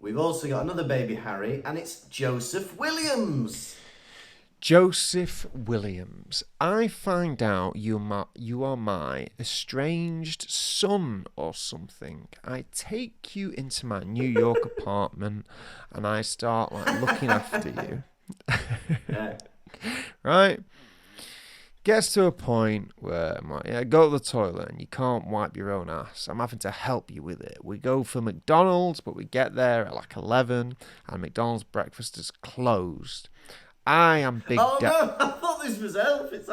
We've also got another baby Harry, and it's Joseph Williams. Joseph Williams, I find out you are my estranged son or something. I take you into my New York apartment and I start looking after you. Yeah. Right? Gets to a point where I'm like, yeah, go to the toilet and you can't wipe your own ass. I'm having to help you with it. We go for McDonald's, but we get there at 11 and McDonald's breakfast is closed. I am Big Daddy. Oh no, I thought this was Elf. It's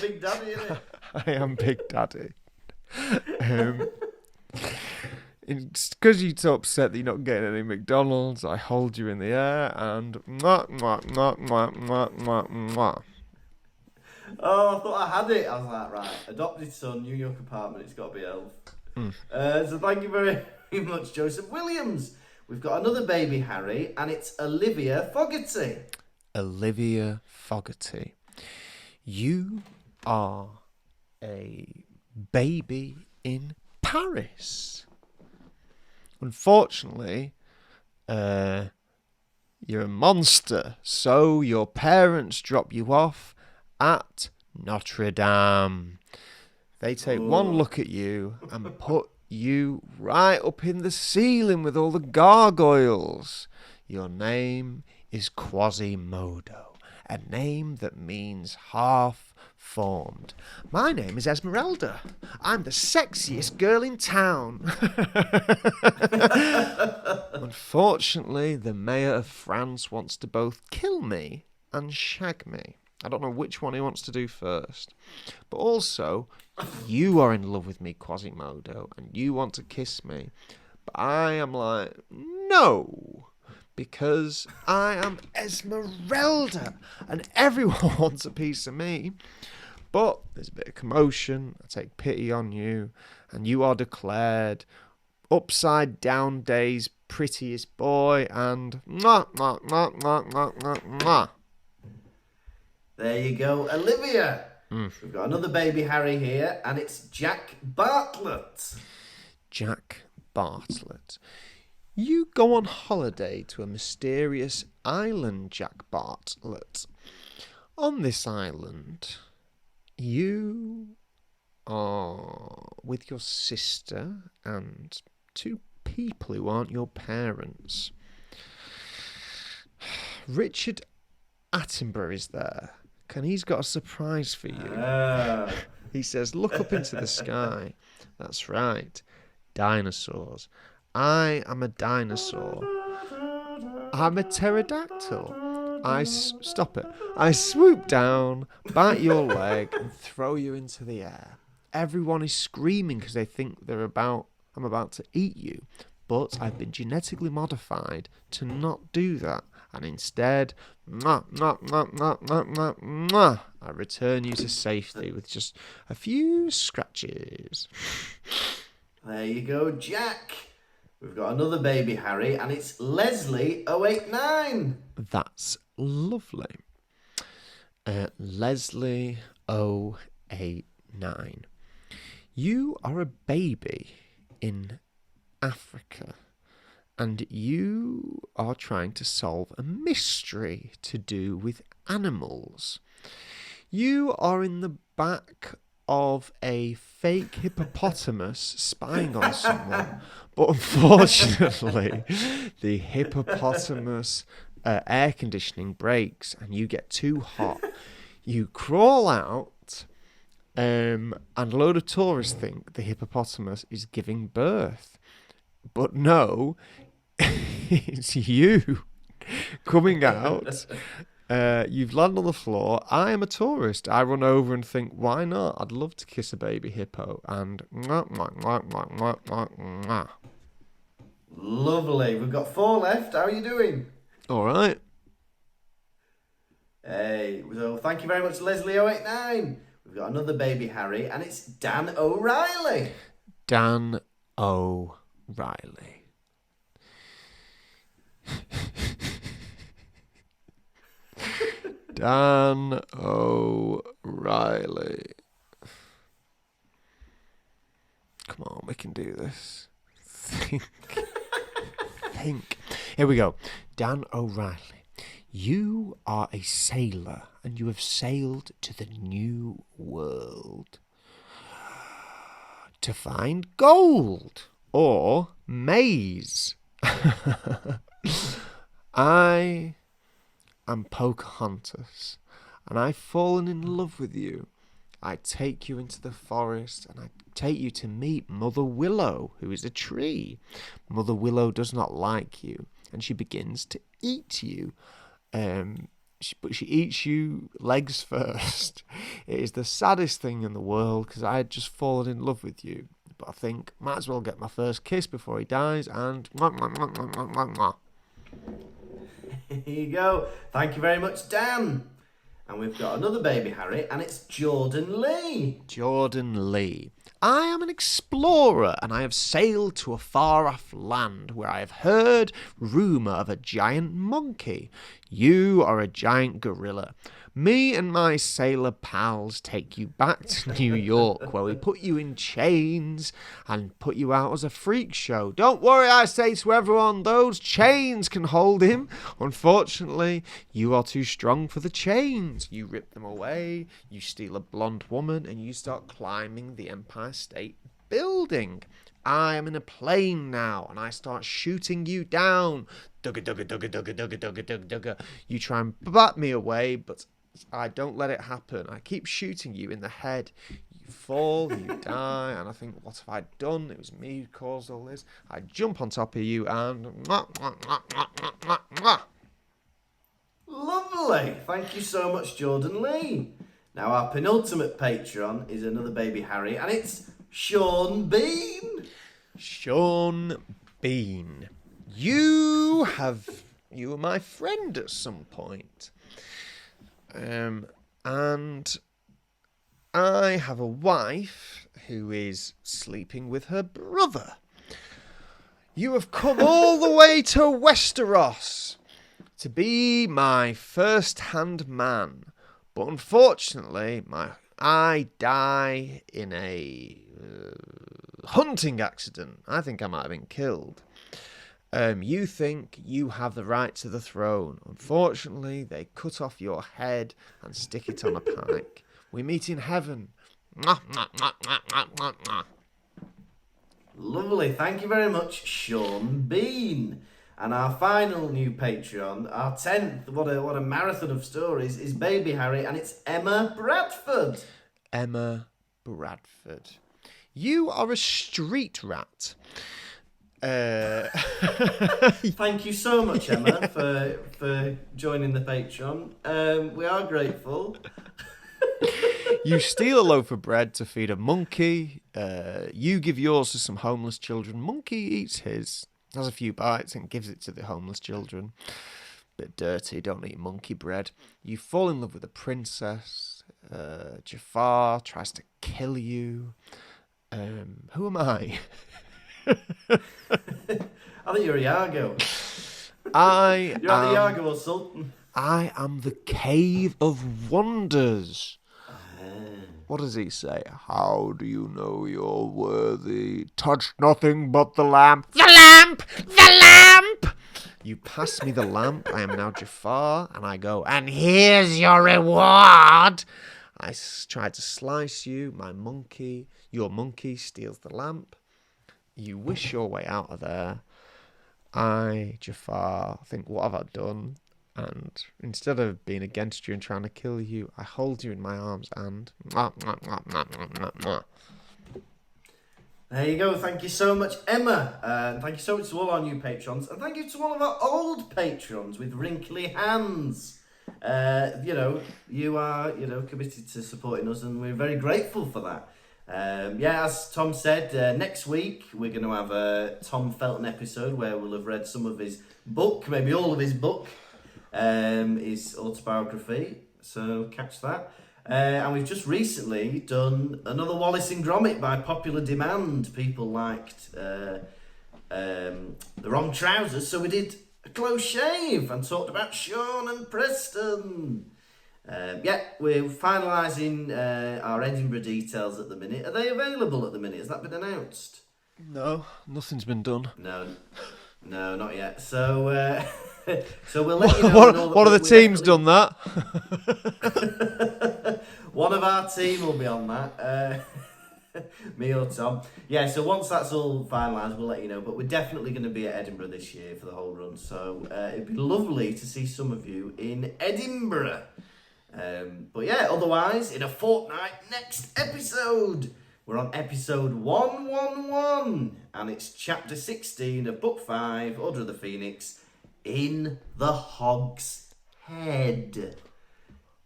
Big Daddy, isn't it? I am Big Daddy. It's because you're so upset that you're not getting any McDonald's. I hold you in the air and mwah, mwah, mwah, mwah, mwah, mwah, mwah. Oh, I thought I had it. I was like, right, adopted son, New York apartment. It's got to be Elf. So thank you very much, Joseph Williams. We've got another baby Harry, and it's Olivia Fogarty. Olivia Fogarty, you are a baby in Paris. Unfortunately, you're a monster, so your parents drop you off at Notre Dame. They take one look at you and put you right up in the ceiling with all the gargoyles. Your name is Quasimodo, a name that means half-formed. My name is Esmeralda. I'm the sexiest girl in town. Unfortunately, the mayor of France wants to both kill me and shag me. I don't know which one he wants to do first. But also, you are in love with me, Quasimodo, and you want to kiss me. But I am like, no. Because I am Esmeralda and everyone wants a piece of me. But there's a bit of commotion. I take pity on you and you are declared upside down day's prettiest boy and mwah, mwah, mwah, mwah, mwah, mwah, mwah. There you go, Olivia. We've got another baby Harry here and it's Jack Bartlett. Jack Bartlett. You go on holiday to a mysterious island, Jack Bartlett. On this island, you are with your sister and two people who aren't your parents. Richard Attenborough is there, and he's got a surprise for you. He says, look up into the sky. That's right, dinosaurs. I am a dinosaur. I'm a pterodactyl. Stop it. I swoop down, bite your leg, and throw you into the air. Everyone is screaming because they think I'm about to eat you. But I've been genetically modified to not do that. And instead, mwah, mwah, mwah, mwah, mwah, mwah, mwah, I return you to safety with just a few scratches. There you go, Jack. We've got another baby Harry, and it's Leslie 089. That's lovely. Leslie 089. You are a baby in Africa, and you are trying to solve a mystery to do with animals. You are in the back of a fake hippopotamus spying on someone, but unfortunately the hippopotamus air conditioning breaks and you get too hot. You crawl out and a load of tourists think the hippopotamus is giving birth, but no, it's you coming out. You've landed on the floor. I am a tourist. I run over and think, why not? I'd love to kiss a baby hippo. And mwah, mwah, mwah, mwah, mwah, mwah, mwah. Lovely. We've got 4 left. How are you doing? All right. Hey, so thank you very much, Leslie 089. We've got another baby Harry, and it's Dan O'Reilly. Dan O'Reilly. Dan O'Reilly. Come on, we can do this. Think. Here we go. Dan O'Reilly. You are a sailor, and you have sailed to the new world to find gold or maize. I am Pocahontas, and I've fallen in love with you. I take you into the forest, and I take you to meet Mother Willow, who is a tree. Mother Willow does not like you, and she begins to eat you. But she eats you legs first. It is the saddest thing in the world, because I had just fallen in love with you. But I think might as well get my first kiss before he dies, and Here you go. Thank you very much, Dan. And we've got another baby Harry, and it's Jordan Lee. Jordan Lee. I am an explorer, and I have sailed to a far-off land where I have heard rumour of a giant monkey. You are a giant gorilla. Me and my sailor pals take you back to New York, where we put you in chains and put you out as a freak show. Don't worry, I say to everyone, those chains can hold him. Unfortunately, you are too strong for the chains. You rip them away, you steal a blonde woman, and you start climbing the Empire State Building. I am in a plane now, and I start shooting you down. Dugga, dugga, dugga, dugga, dugga, dugga, dugga, dugga. You try and bat me away, but I don't let it happen. I keep shooting you in the head. You fall, you die, and I think, what have I done? It was me who caused all this. I jump on top of you and... Lovely. Thank you so much, Jordan Lee. Now, our penultimate patron is another baby Harry, and it's Sean Bean. Sean Bean. You were my friend at some point. And I have a wife who is sleeping with her brother. You have come all the way to Westeros to be my first-hand man. But unfortunately, I die in a hunting accident. I think I might have been killed. You think you have the right to the throne. Unfortunately, they cut off your head and stick it on a pike. We meet in heaven. Lovely. Thank you very much, Sean Bean. And our final new Patreon, our 10th, what a marathon of stories, is baby Harry, and it's Emma Bradford. Emma Bradford. You are a street rat. Thank you so much, Emma, for joining the Patreon. We are grateful. You steal a loaf of bread to feed a monkey. You give yours to some homeless children. Monkey eats his, has a few bites and gives it to the homeless children. Bit dirty, don't eat monkey bread. You fall in love with a princess. Jafar tries to kill you. Who am I? I think you're Iago. You're the Iago or Sultan. I am the Cave of Wonders. What does he say? How do you know you're worthy? Touch nothing but the lamp. The lamp! The lamp! You pass me the lamp. I am now Jafar. And I go, and here's your reward. I try to slice you. Your monkey steals the lamp. You wish your way out of there. I, Jafar, think, what have I done? And instead of being against you and trying to kill you, I hold you in my arms and... There you go. Thank you so much, Emma. Thank you so much to all our new patrons. And thank you to all of our old patrons with wrinkly hands. You are, committed to supporting us, and we're very grateful for that. As Tom said, next week we're going to have a Tom Felton episode where we'll have read some of his book, maybe all of his book, his autobiography. So catch that. And we've just recently done another Wallace and Gromit by popular demand. People liked The Wrong Trousers, so we did A Close Shave and talked about Sean and Preston. We're finalising our Edinburgh details at the minute. Are they available at the minute? Has that been announced? No, nothing's been done. No, not yet. So, so we'll let you know. One of the teams done that. One of our team will be on that. Me or Tom. Yeah, so once that's all finalised, we'll let you know. But we're definitely going to be at Edinburgh this year for the whole run. So it'd be lovely to see some of you in Edinburgh. But yeah, otherwise, in a fortnight, next episode. We're on episode 111, and it's chapter 16 of book 5, Order of the Phoenix, In the Hog's Head.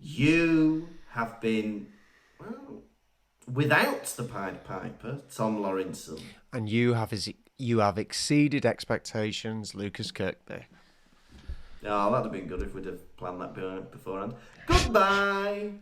You have been, well, without the Pied Piper, Tom Lawrenson. And you have exceeded expectations, Lucas Kirkby. Oh, that'd have been good if we'd have planned that beforehand. Goodbye!